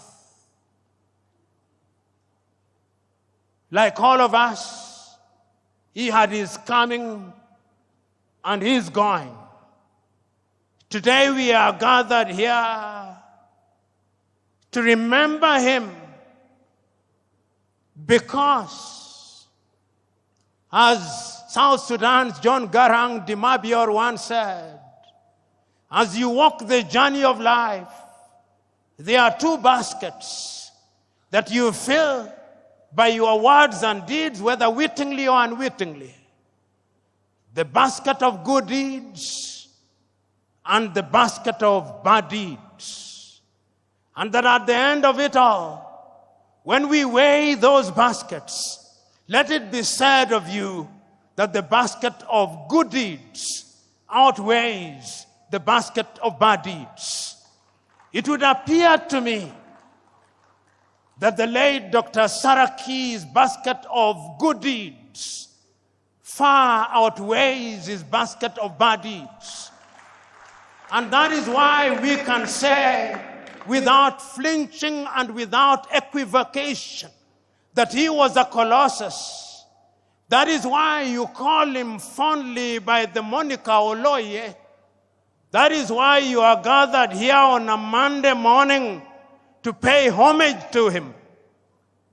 Like all of us, he had his coming and his going. Today we are gathered here to remember him Because, as South Sudan's John Garang de Mabior once said, as you walk the journey of life, there are two baskets that you fill by your words and deeds, whether wittingly or unwittingly. The basket of good deeds and the basket of bad deeds. And that at the end of it all, when we weigh those baskets, let it be said of you that the basket of good deeds outweighs the basket of bad deeds. It would appear to me that the late Dr. Saraki's basket of good deeds far outweighs his basket of bad deeds. And that is why we can say, without flinching and without equivocation, that he was a colossus. That is why you call him fondly by the moniker Oloye. That is why you are gathered here on a Monday morning to pay homage to him.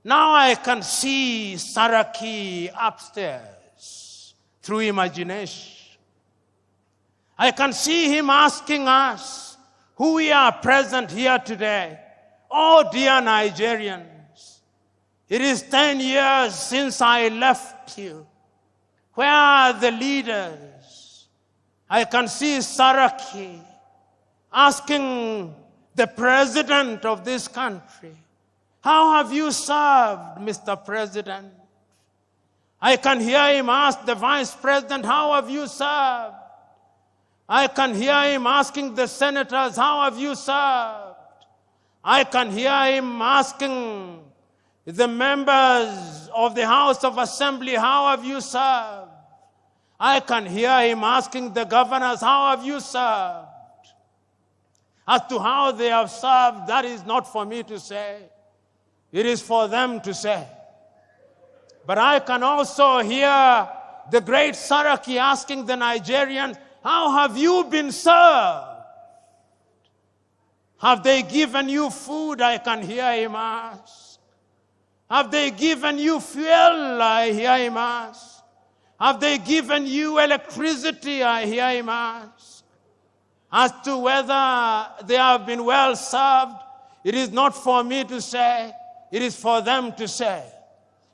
Now I can see Saraki upstairs through imagination. I can see him asking us, who we are present here today, oh dear Nigerians, it is 10 years since I left you. Where are the leaders? I can see Saraki asking the president of this country, how have you served, Mr. President? I can hear him ask the vice president, how have you served? I can hear him asking the senators, how have you served? I can hear him asking the members of the House of Assembly, how have you served? I can hear him asking the governors, how have you served? As to how they have served, that is not for me to say. It is for them to say. But I can also hear the great Saraki asking the Nigerians, how have you been served? Have they given you food? I can hear him ask. Have they given you fuel? I hear him ask. Have they given you electricity? I hear him ask. As to whether they have been well served, it is not for me to say, it is for them to say.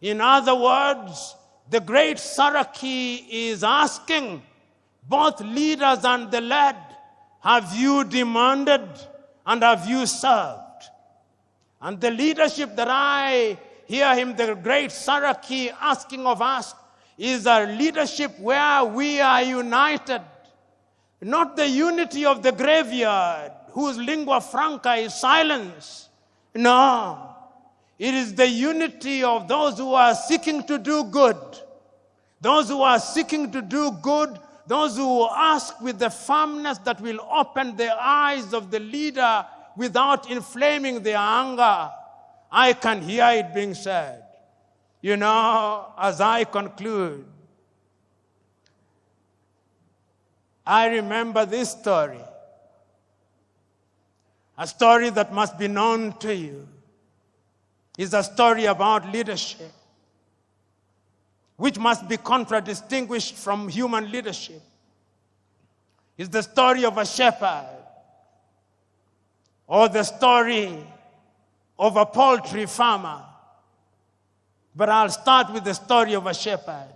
In other words, the great Saraki is asking both leaders and the led, have you demanded and have you served? And the leadership that I hear him, the great Saraki, asking of us is a leadership where we are united. Not the unity of the graveyard, whose lingua franca is silence. No, it is the unity of those who are seeking to do good. Those who are seeking to do good, those who ask with the firmness that will open the eyes of the leader without inflaming their anger. I can hear it being said. You know, as I conclude, I remember this story, a story that must be known to you. It's a story about leadership, which must be contradistinguished from human leadership. It's the story of a shepherd, or the story of a poultry farmer. But I'll start with the story of a shepherd.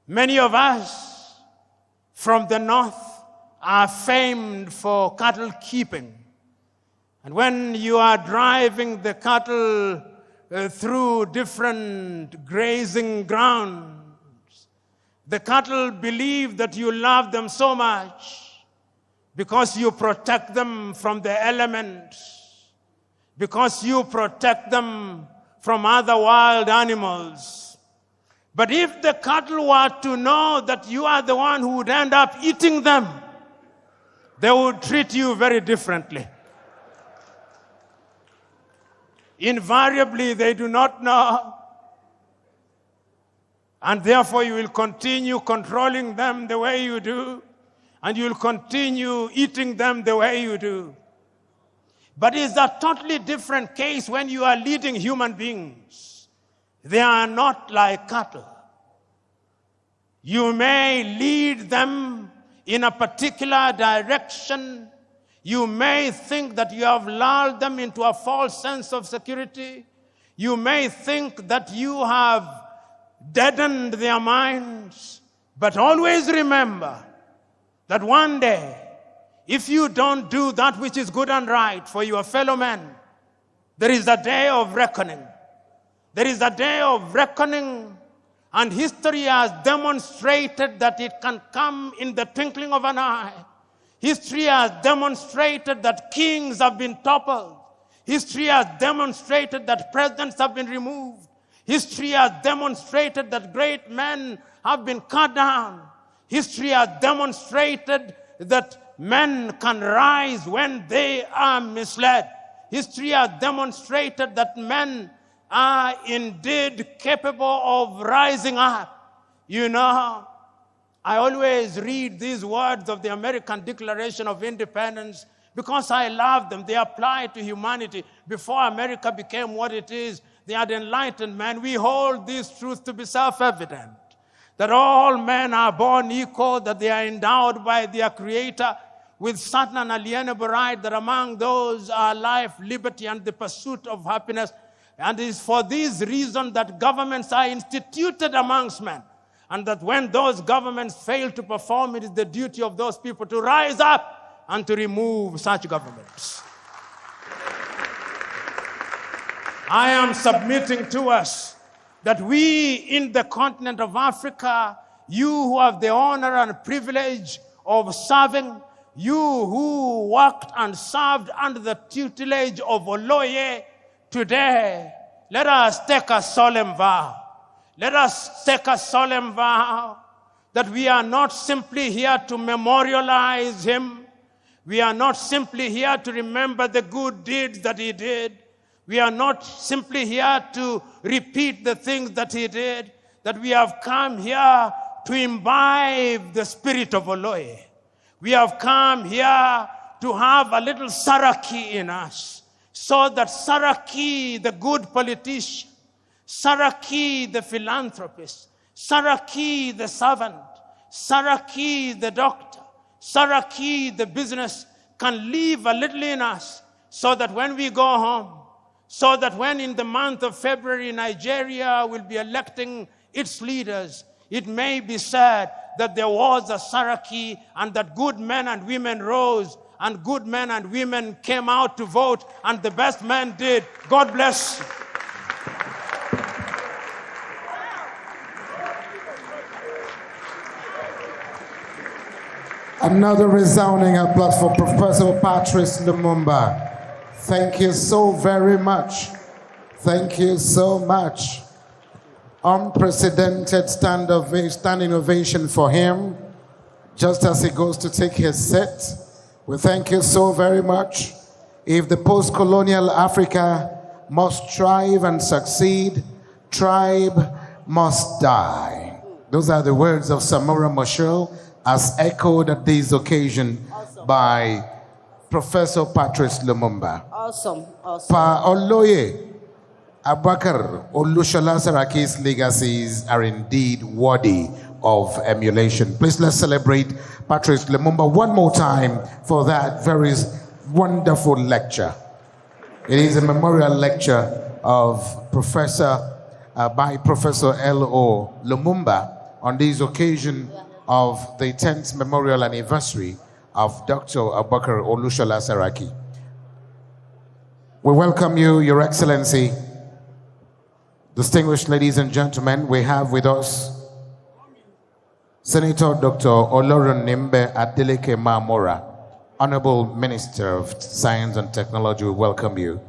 Many of us from the north are famed for cattle keeping. And when you are driving the cattle through different grazing grounds, the cattle believe that you love them so much because you protect them from the elements, because you protect them from other wild animals. But if the cattle were to know that you are the one who would end up eating them, they would treat you very differently. Invariably, they do not know. And therefore, you will continue controlling them the way you do, and you will continue eating them the way you do. But it's a totally different case when you are leading human beings. They are not like cattle. You may lead them in a particular direction. You may think that you have lulled them into a false sense of security. You may think that you have deadened their minds. But always remember that one day, if you don't do that which is good and right for your fellow men, there is a day of reckoning. There is a day of reckoning, and history has demonstrated that it can come in the twinkling of an eye. History has demonstrated that kings have been toppled. History has demonstrated that presidents have been removed. History has demonstrated that great men have been cut down. History has demonstrated that men can rise when they are misled. History has demonstrated that men are indeed capable of rising up. You know, I always read these words of the American Declaration of Independence because I love them. They apply to humanity. Before America became what it is, they had enlightened men. We hold these truths to be self-evident, that all men are born equal, that they are endowed by their Creator with certain unalienable right, that among those are life, liberty, and the pursuit of happiness. And it is for this reason that governments are instituted amongst men, and that when those governments fail to perform, it is the duty of those people to rise up and to remove such governments. I am submitting to us that we in the continent of Africa, you who have the honor and privilege of serving, you who worked and served under the tutelage of Oloye, today, let us take a solemn vow. Let us take a solemn vow that we are not simply here to memorialize him. We are not simply here to remember the good deeds that he did. We are not simply here to repeat the things that he did. That we have come here to imbibe the spirit of Oloye. We have come here to have a little Saraki in us, so that Saraki, the good politician, Saraki, the philanthropist, Saraki, the servant, Saraki, the doctor, Saraki, the business, can live a little in us, so that when we go home, so that when in the month of February Nigeria will be electing its leaders, it may be said that there was a Saraki and that good men and women rose and good men and women came out to vote and the best men did. God bless you. Another resounding applause for Professor Patrice Lumumba. Thank you so very much. Thank you so much. Unprecedented standing ovation for him, just as he goes to take his seat. We thank you so very much. If the post-colonial Africa must strive and succeed, tribe must die. Those are the words of Samora Machel, as echoed at this occasion by Professor Patrice Lumumba. Awesome. Pa Oloye Abubakar Olusola Saraki's legacies are indeed worthy of emulation. Please let's celebrate Patrice Lumumba one more time for that very wonderful lecture. It is a memorial lecture of by Professor L.O. Lumumba on this occasion of the 10th memorial anniversary of Dr. Abubakar Olusola Saraki. We welcome you, Your Excellency. Distinguished ladies and gentlemen, we have with us Senator Dr. Oloron Nimbe Adeleke Mamora, Honorable Minister of Science and Technology, we welcome you.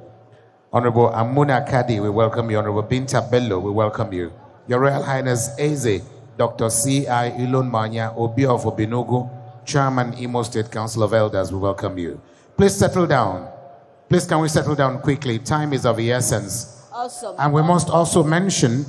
Honorable Amuna Kadi, we welcome you. Honorable Binta Bello, we welcome you. Your Royal Highness Eze, Dr. C.I. Ilon Manya Obi of Obinugu, Chairman, Imo State Council of Elders, we welcome you. Please settle down. Please can we settle down quickly? Time is of the essence. Awesome. And we must also mention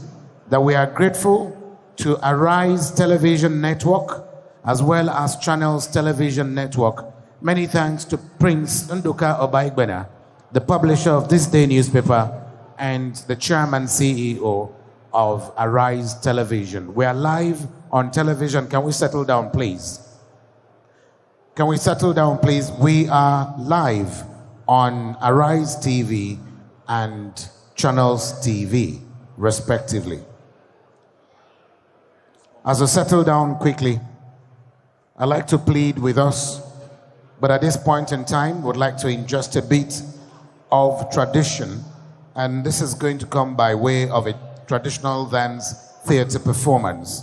that we are grateful to Arise Television Network as well as Channels Television Network. Many thanks to Prince Nduka Obaigbena, the publisher of this day newspaper and the chairman CEO of Arise Television. We are live on television. Can we settle down, please? Can we settle down, please? We are live on Arise TV and Channels TV, respectively. As we settle down quickly, I'd like to plead with us, but at this point in time, would like to ingest a bit of tradition, and this is going to come by way of a traditional dance theater performance,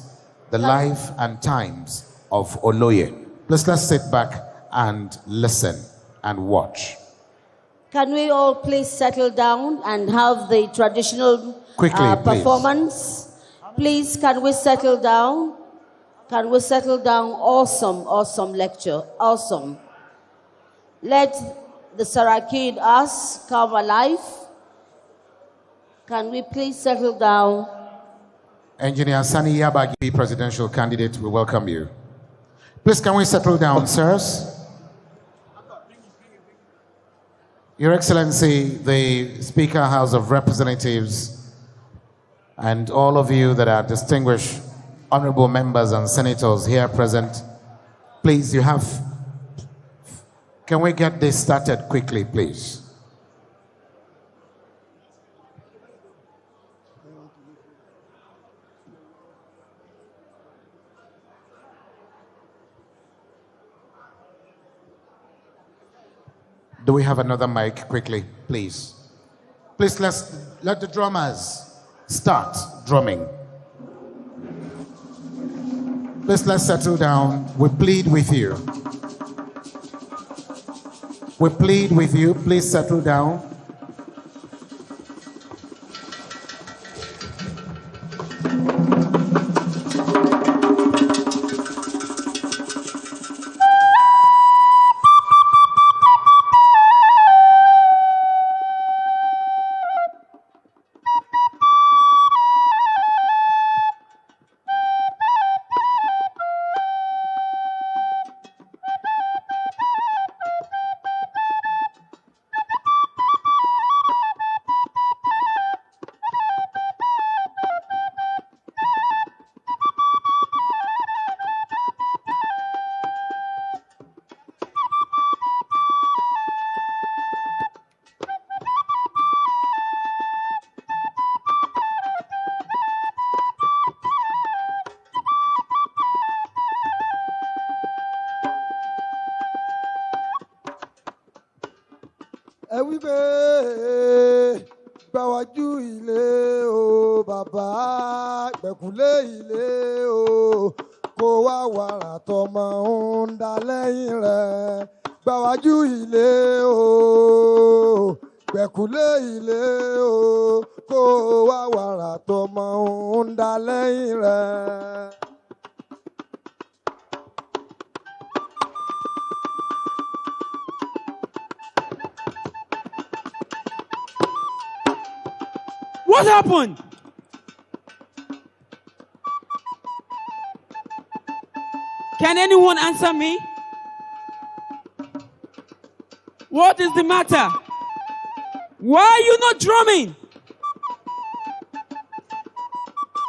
The Life and Times of Oloye. Please let's sit back and listen and watch. Can we all please settle down and have the traditional performance? Please, can we settle down? Can we settle down? Awesome, awesome lecture. Awesome. Let the Saraki in us come alive. Can we please settle down? Engineer Sani Yabagi, presidential candidate, we welcome you. Please, can we settle down, sirs? Your Excellency, the Speaker, House of Representatives, and all of you that are distinguished honorable members and senators here present, please, can we get this started quickly, please? Do we have another mic quickly, please? Please, let the drummers start drumming. Please, let's settle down. We plead with you. We plead with you. Please settle down. Gbàwájú ilé o bàbá gbẹ̀kúnlé ilé o kó wá wàrà tọmọ ń dá lẹ́yìn rẹ̀. Gbàwájú ilé o gbẹ̀kúnlé ilé o kó wá wàrà tọmọ ń dá lẹ́yìn rẹ̀. What happened? Can anyone answer me? What is the matter? Why are you not drumming?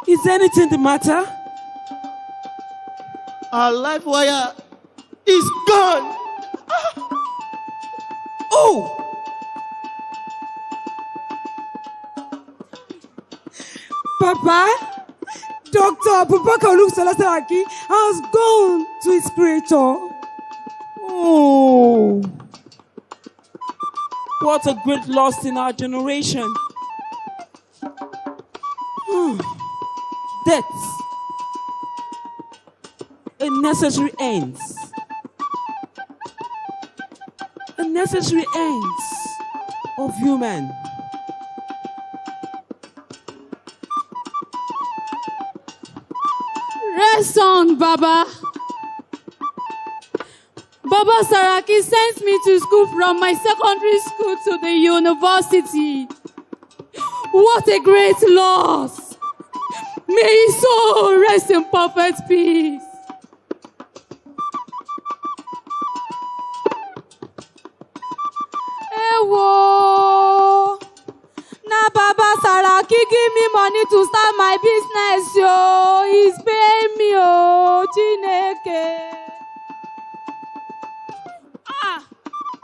Is anything the matter? Our life wire is gone. Oh! Papa, Dr. Abubakar Olusola Saraki has gone to his creator. Oh, what a great loss in our generation. Death, a necessary ends. A necessary ends of human. Rest on, Baba. Baba Saraki sent me to school from my secondary school to the university. What a great loss. May his soul rest in perfect peace. Ewo, na Baba Saraki Saraki give me money to start my business, yo. He's paying me, oh, Chineke. Ah,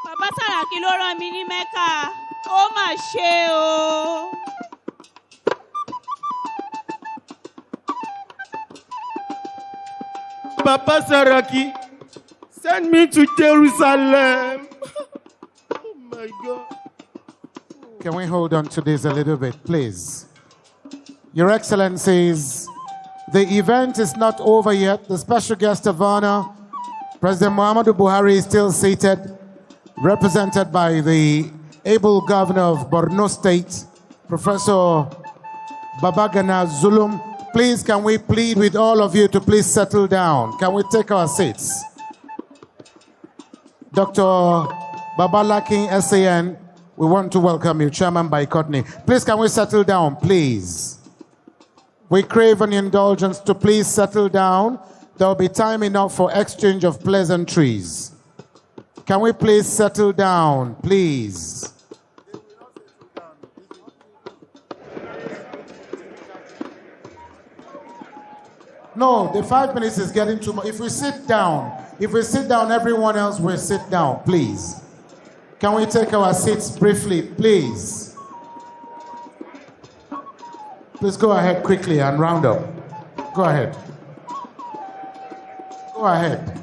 Baba Saraki ló rán mi ní Mẹ́kà. Ó mà ṣe o. Papa Saraki, send me to Jerusalem. Oh my God. Can we hold on to this a little bit, please? Your Excellencies, the event is not over yet. The special guest of honor, President Muhammadu Buhari, is still seated, represented by the able governor of Borno State, Professor Babagana Zulum. Please, can we plead with all of you to please settle down? Can we take our seats? Dr. Babalakin SAN, we want to welcome you, Chairman by Courtney. Please, can we settle down, please? We crave an indulgence to please settle down. There will be time enough for exchange of pleasantries. Can we please settle down, please? No, the 5 minutes is getting too much. If we sit down, everyone else will sit down, please. Can we take our seats briefly, please? Please go ahead quickly and round up. Go ahead. Go ahead.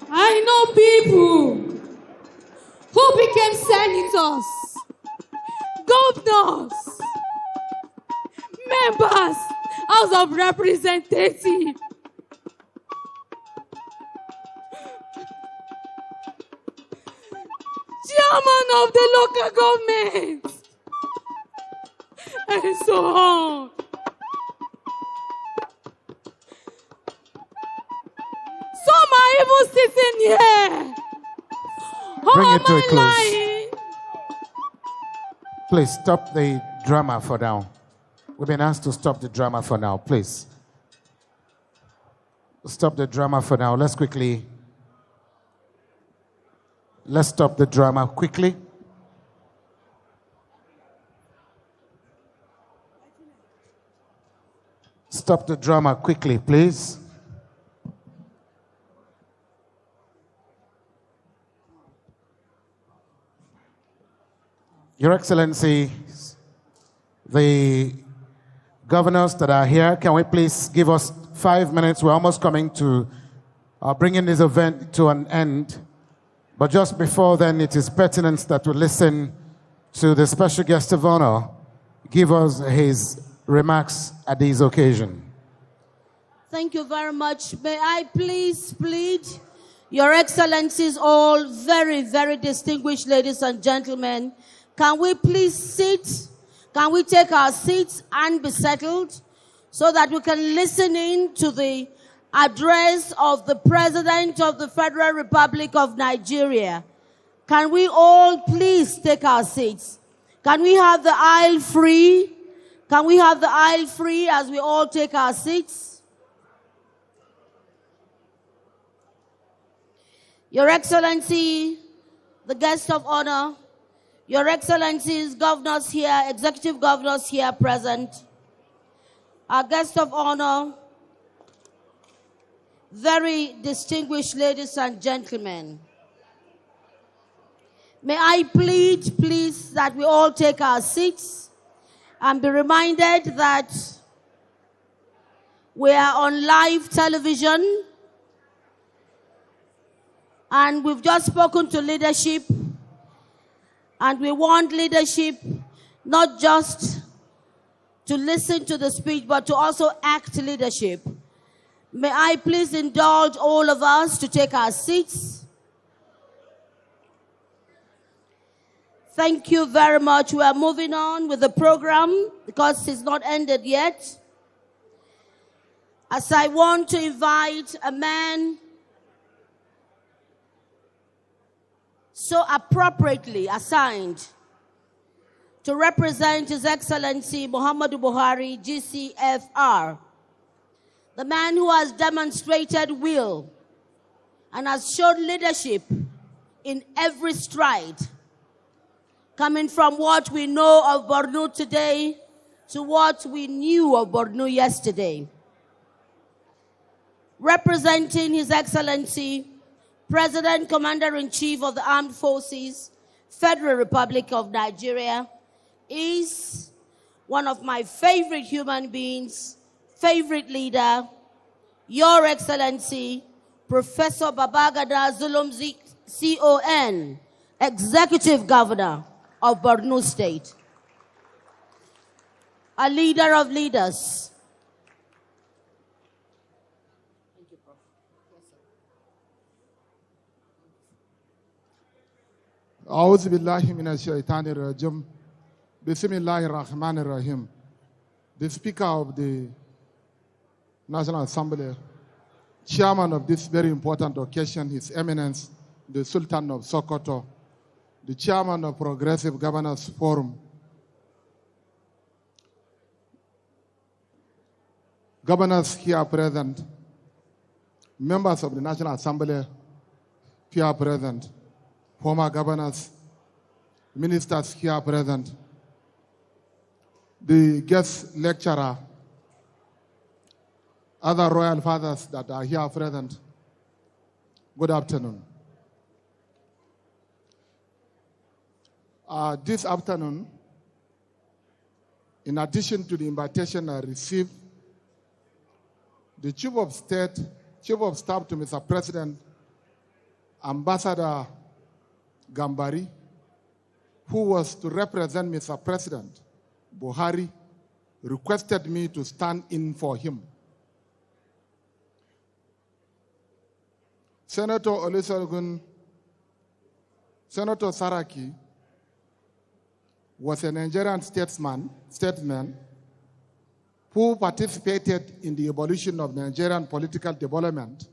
I know people who became senators, governors, members, House of Representatives, chairman of the local government, and so on. Some are even sitting here. Bring it to a close. Please stop the drama for now. We've been asked to stop the drama for now, please. Stop the drama for now. Let's stop the drama quickly. Stop the drama quickly, please. Your Excellency, the governors that are here, can we please give us 5 minutes? We're almost coming to bringing this event to an end. But just before then, it is pertinent that we listen to the special guest of honor give us his remarks at this occasion. Thank you very much. May I please plead, Your Excellencies, all very, very distinguished ladies and gentlemen, can we please sit? Can we take our seats and be settled so that we can listen in to the address of the President of the Federal Republic of Nigeria? Can we all please take our seats? Can we have the aisle free? Can we have the aisle free as we all take our seats? Your Excellency, the guest of honor, Your Excellencies, governors here, executive governors here present, our guest of honor, very distinguished ladies and gentlemen. May I plead, please, that we all take our seats and be reminded that we are on live television and we've just spoken to leadership. And we want leadership not just to listen to the speech, but to also act leadership. May I please indulge all of us to take our seats. Thank you very much. We are moving on with the program because it's not ended yet. As I want to invite a man so appropriately assigned to represent His Excellency Muhammadu Buhari, GCFR, the man who has demonstrated will and has shown leadership in every stride. coming from what we know of Borno today to what we knew of Borno yesterday. Representing His Excellency, President Commander-in-Chief of the Armed Forces, Federal Republic of Nigeria, is one of my favorite human beings, favorite leader, Your Excellency, Professor Babagana Zulumzi, CON, Executive Governor of Borno State. A leader of leaders. أعوذ بالله من الشيطان الرجيم بسم الله الرحمن الرحيم. The Speaker of the National Assembly, Chairman of this very important occasion, His Eminence, the Sultan of Sokoto, the Chairman of Progressive Governors Forum, governors here present, members of the National Assembly here present, former governors, ministers here present, the guest lecturer, other royal fathers that are here present, good afternoon. This afternoon, in addition to the invitation I received, the Chief of Staff to Mr. President, Ambassador Gambari, who was to represent Mr. President Buhari, requested me to stand in for him. Senator Olusola Saraki was a Nigerian statesman who participated in the evolution of Nigerian political development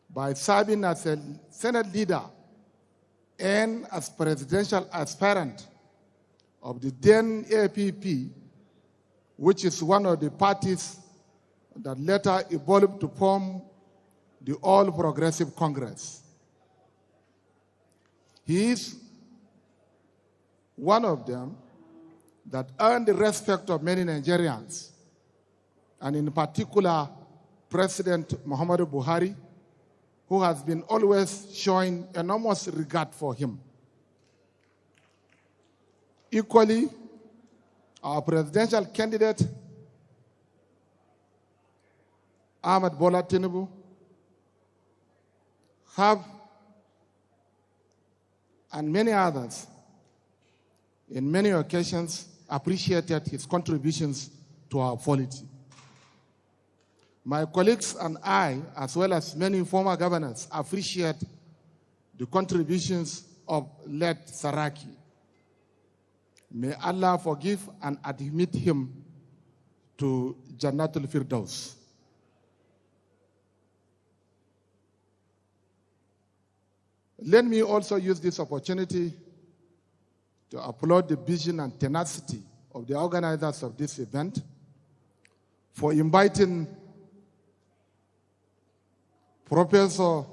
by serving as a Senate leader and as presidential aspirant of the then APP, which is one of the parties that later evolved to form the All Progressive Congress. He is one of them that earned the respect of many Nigerians, and in particular, President Muhammadu Buhari, who has been always showing enormous regard for him. Equally, our presidential candidate, Ahmed Bola Tinubu, and many others, in many occasions, appreciated his contributions to our polity. My colleagues and I, as well as many former governors, appreciate the contributions of late Saraki. May Allah forgive and admit him to Jannatul Firdaus. Let me also use this opportunity to applaud the vision and tenacity of the organizers of this event for inviting Professor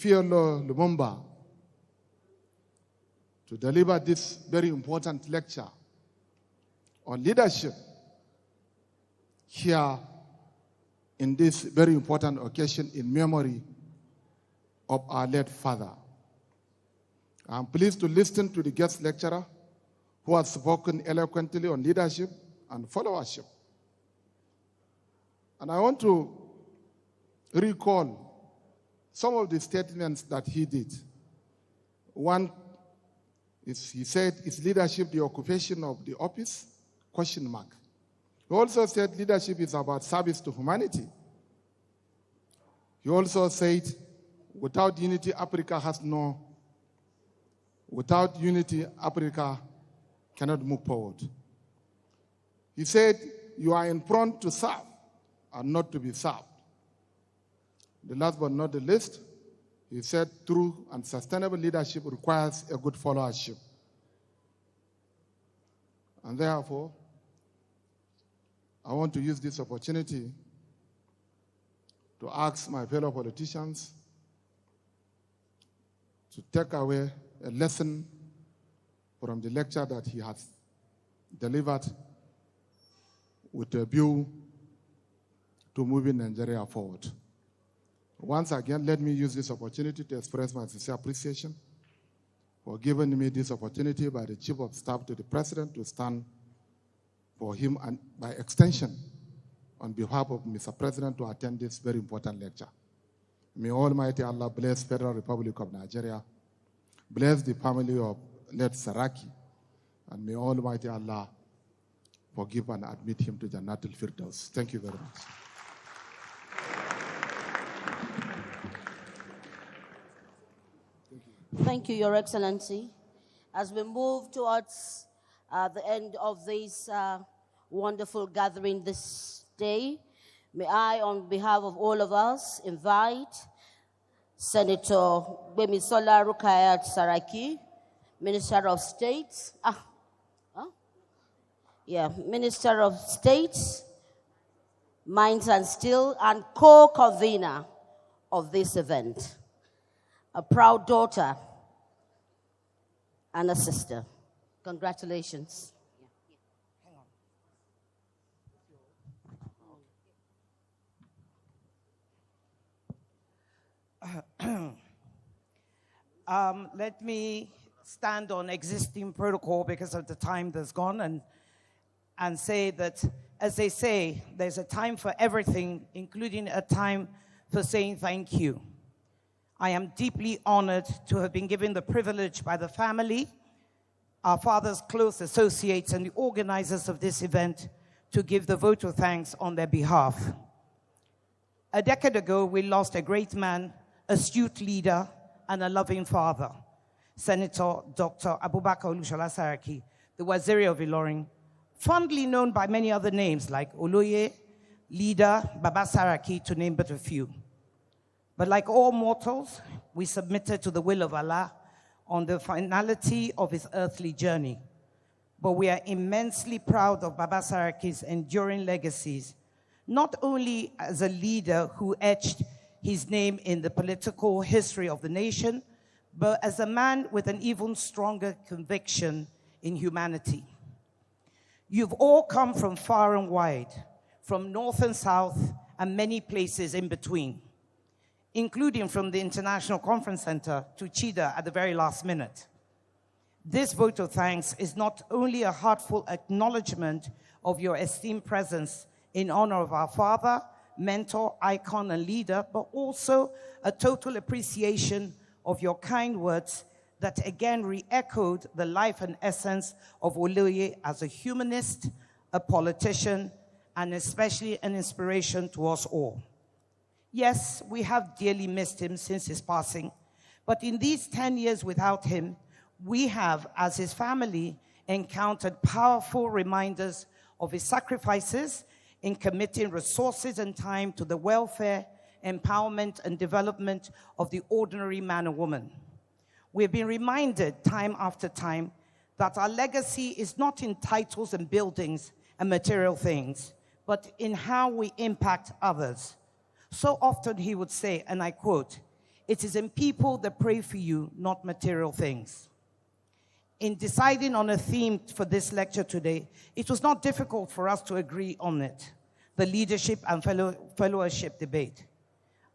PLO Lumumba to deliver this very important lecture on leadership here in this very important occasion in memory of our late father. I'm pleased to listen to the guest lecturer who has spoken eloquently on leadership and followership. And I want to recall some of the statements that he did. One is, he said, is leadership the occupation of the office? Question mark. He also said leadership is about service to humanity. He also said, without unity, Africa cannot move forward. He said, you are in front to serve and not to be served. The last but not the least, he said, true and sustainable leadership requires a good followership. And therefore, I want to use this opportunity to ask my fellow politicians to take away a lesson from the lecture that he has delivered with a view to moving Nigeria forward. Once again, let me use this opportunity to express my sincere appreciation for giving me this opportunity by the Chief of Staff to the President to stand for him and by extension on behalf of Mr. President to attend this very important lecture. May Almighty Allah bless Federal Republic of Nigeria, bless the family of late Saraki, and may Almighty Allah forgive and admit him to Jannatul Firdaus. Thank you very much. Thank you, Your Excellency. As we move towards the end of this wonderful gathering this day, may I, on behalf of all of us, invite Senator Olusola Saraki, Minister of State. Minister of State, Mines and Steel, and co-convener of this event. A proud daughter and a sister. Congratulations. Let me stand on existing protocol because of the time that's gone and say that, as they say, there's a time for everything, including a time for saying thank you. I am deeply honored to have been given the privilege by the family, our father's close associates, and the organizers of this event to give the vote of thanks on their behalf. A decade ago, we lost a great man, astute leader, and a loving father, Senator Dr. Abubakar Olusola Saraki, the Waziri of Ilorin, fondly known by many other names like Oloye, Leader, Baba Saraki, to name but a few. But like all mortals, we submitted to the will of Allah on the finality of his earthly journey. But we are immensely proud of Baba Saraki's enduring legacies, not only as a leader who etched his name in the political history of the nation, but as a man with an even stronger conviction in humanity. You've all come from far and wide, from north and south, and many places in between, including from the International Conference Center to Chida at the very last minute. This vote of thanks is not only a heartfelt acknowledgement of your esteemed presence in honor of our father, mentor, icon, and leader, but also a total appreciation of your kind words that again re-echoed the life and essence of Oloye as a humanist, a politician, and especially an inspiration to us all. Yes, we have dearly missed him since his passing, but in these 10 years without him, we have, as his family, encountered powerful reminders of his sacrifices in committing resources and time to the welfare, empowerment, and development of the ordinary man and woman. We've been reminded time after time that our legacy is not in titles and buildings and material things, but in how we impact others. So often he would say, and I quote, "It is in people that pray for you, not material things." In deciding on a theme for this lecture today, it was not difficult for us to agree on it, the leadership and fellowship debate.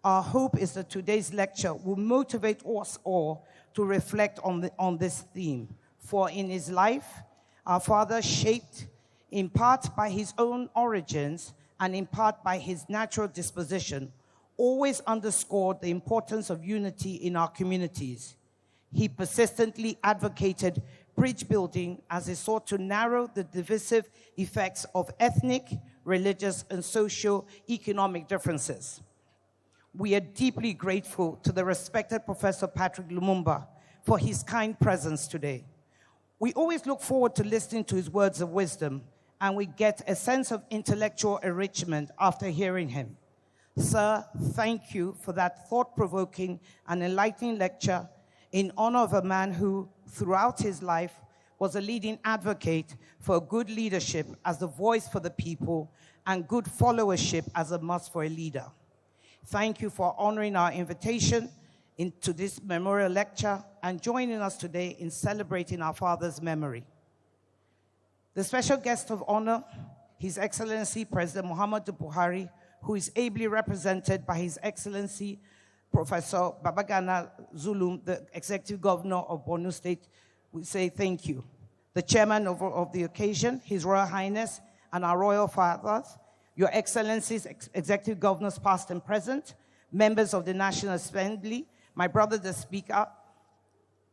Our hope is that today's lecture will motivate us all to reflect on this theme. For in his life, our father, shaped in part by his own origins and in part by his natural disposition, always underscored the importance of unity in our communities. He persistently advocated bridge building as he sought to narrow the divisive effects of ethnic, religious, and socio-economic differences. We are deeply grateful to the respected Professor Patrick Lumumba for his kind presence today. We always look forward to listening to his words of wisdom, and we get a sense of intellectual enrichment after hearing him. Sir, thank you for that thought-provoking and enlightening lecture in honor of a man who, throughout his life, was a leading advocate for good leadership as the voice for the people and good followership as a must for a leader. Thank you for honoring our invitation into this memorial lecture and joining us today in celebrating our father's memory. The special guest of honor, His Excellency President Muhammadu Buhari, who is ably represented by His Excellency Professor Babagana Zulum, the Executive Governor of Borno State, we say thank you. The chairman of the occasion, His Royal Highness, and our royal fathers, Your Excellencies, Executive Governors past and present, members of the National Assembly, my brother the Speaker,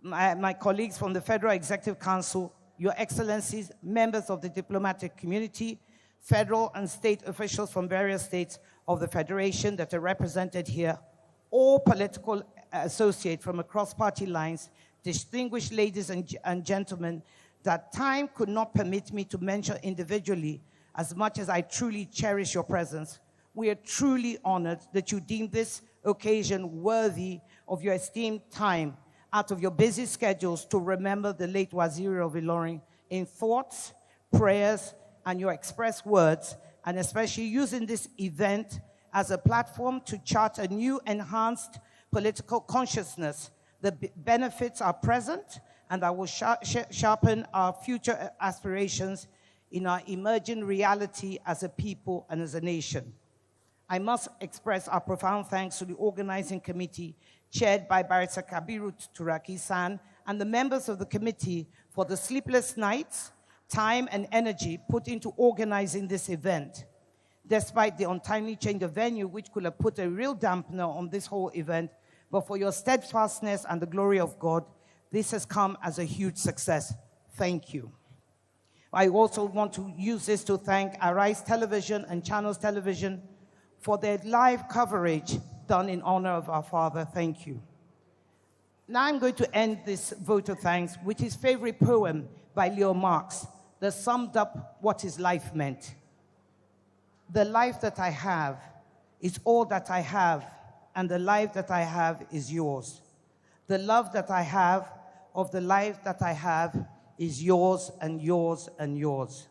my colleagues from the Federal Executive Council, Your Excellencies, members of the diplomatic community, federal and state officials from various states of the Federation that are represented here, all political associates from across party lines, distinguished ladies and gentlemen, that time could not permit me to mention individually as much as I truly cherish your presence. We are truly honored that you deem this occasion worthy of your esteemed time out of your busy schedules to remember the late Waziri of Ilorin in thoughts, prayers, and your expressed words, and especially using this event as a platform to chart a new enhanced political consciousness. The benefits are present, and that will sharpen our future aspirations in our emerging reality as a people and as a nation. I must express our profound thanks to the organizing committee chaired by Barrister Kabiru Turaki-san and the members of the committee for the sleepless nights, time and energy put into organizing this event. Despite the untimely change of venue, which could have put a real dampener on this whole event, but for your steadfastness and the glory of God, this has come as a huge success. Thank you. I also want to use this to thank Arise Television and Channels Television for their live coverage done in honor of our father. Thank you. Now I'm going to end this vote of thanks with his favorite poem by Leo Marx that summed up what his life meant. The life that I have is all that I have, and the life that I have is yours. The love that I have of the life that I have is yours and yours and yours.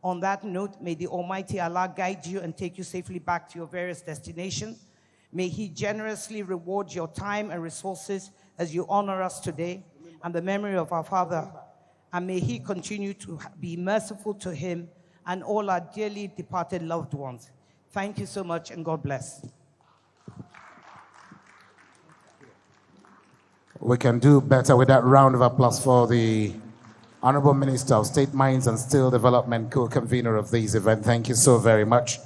On that note, may the Almighty Allah guide you and take you safely back to your various destinations. May He generously reward your time and resources as you honor us today and the memory of our father. And may He continue to be merciful to him and all our dearly departed loved ones. Thank you so much, and God bless. We can do better with that round of applause for the Honorable Minister of State Mines and Steel Development, co-convener of this event. Thank you so very much.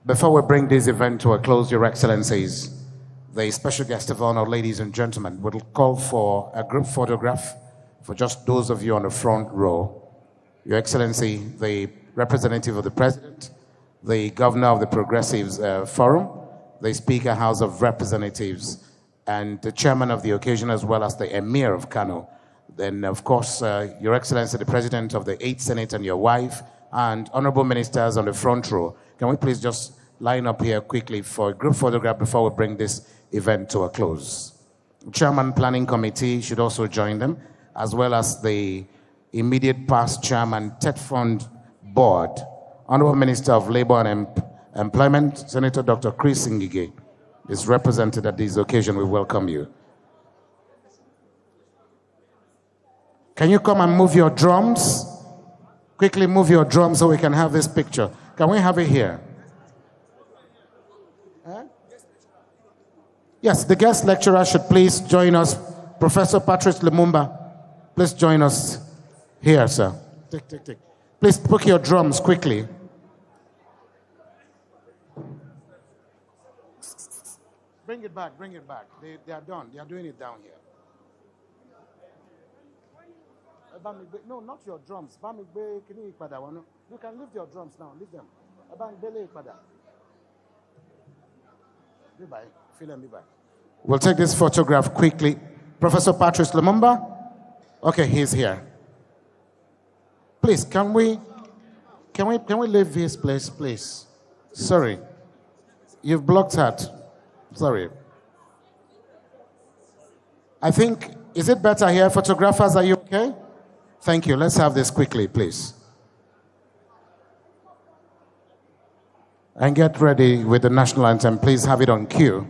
Before we bring this event to a close, Your Excellencies, the special guest of honor, ladies and gentlemen, will call for a group photograph for just those of you on the front row. Your Excellency, the representative of the President, the Governor of the Progressives Forum, the Speaker, House of Representatives, and the Chairman of the occasion, as well as the Emir of Kano. Then, of course, Your Excellency, the President of the 8th Senate and your wife, and honorable ministers on the front row. Can we please just line up here quickly for a group photograph before we bring this event to a close? Chairman Planning Committee should also join them, as well as the immediate past Chairman TED Fund Board, Honorable Minister of Labor and Employment, Senator Dr. Chris Ngige, is represented at this occasion. We welcome you. Can you come and move your drums? Quickly move your drums so we can have this picture. Can we have it here? Huh? Yes, the guest lecturer should please join us. Professor Patrice Lumumba, please join us here, sir. Take. Please book your drums quickly. Bring it back. They are done. They are doing it down here. No, not your drums. You can leave your drums now. Leave them. We'll take this photograph quickly. Professor Patrice Lumumba? Okay, he's here. Please, can we leave this place, please? Sorry. You've blocked that. Sorry. I think, is it better here? Photographers, are you okay? Thank you. Let's have this quickly, please. And get ready with the national anthem. Please have it on cue.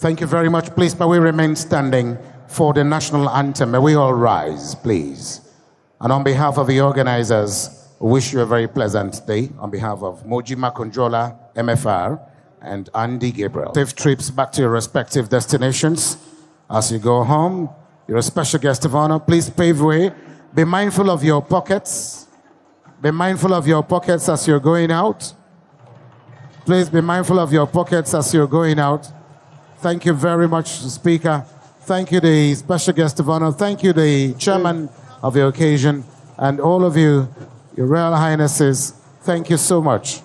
Thank you very much. Please, may we remain standing for the national anthem. May we all rise, please. And on behalf of the organizers, we wish you a very pleasant day. On behalf of Mojima Conjola, MFR, and Andy Gabriel. Safe trips back to your respective destinations. As you go home, you're a special guest of honor. Please pave way. Be mindful of your pockets. Be mindful of your pockets as you're going out. Please be mindful of your pockets as you're going out. Thank you very much, Speaker. Thank you, the special guest of honor. Thank you, the chairman of the occasion. And all of you, your Royal Highnesses, thank you so much.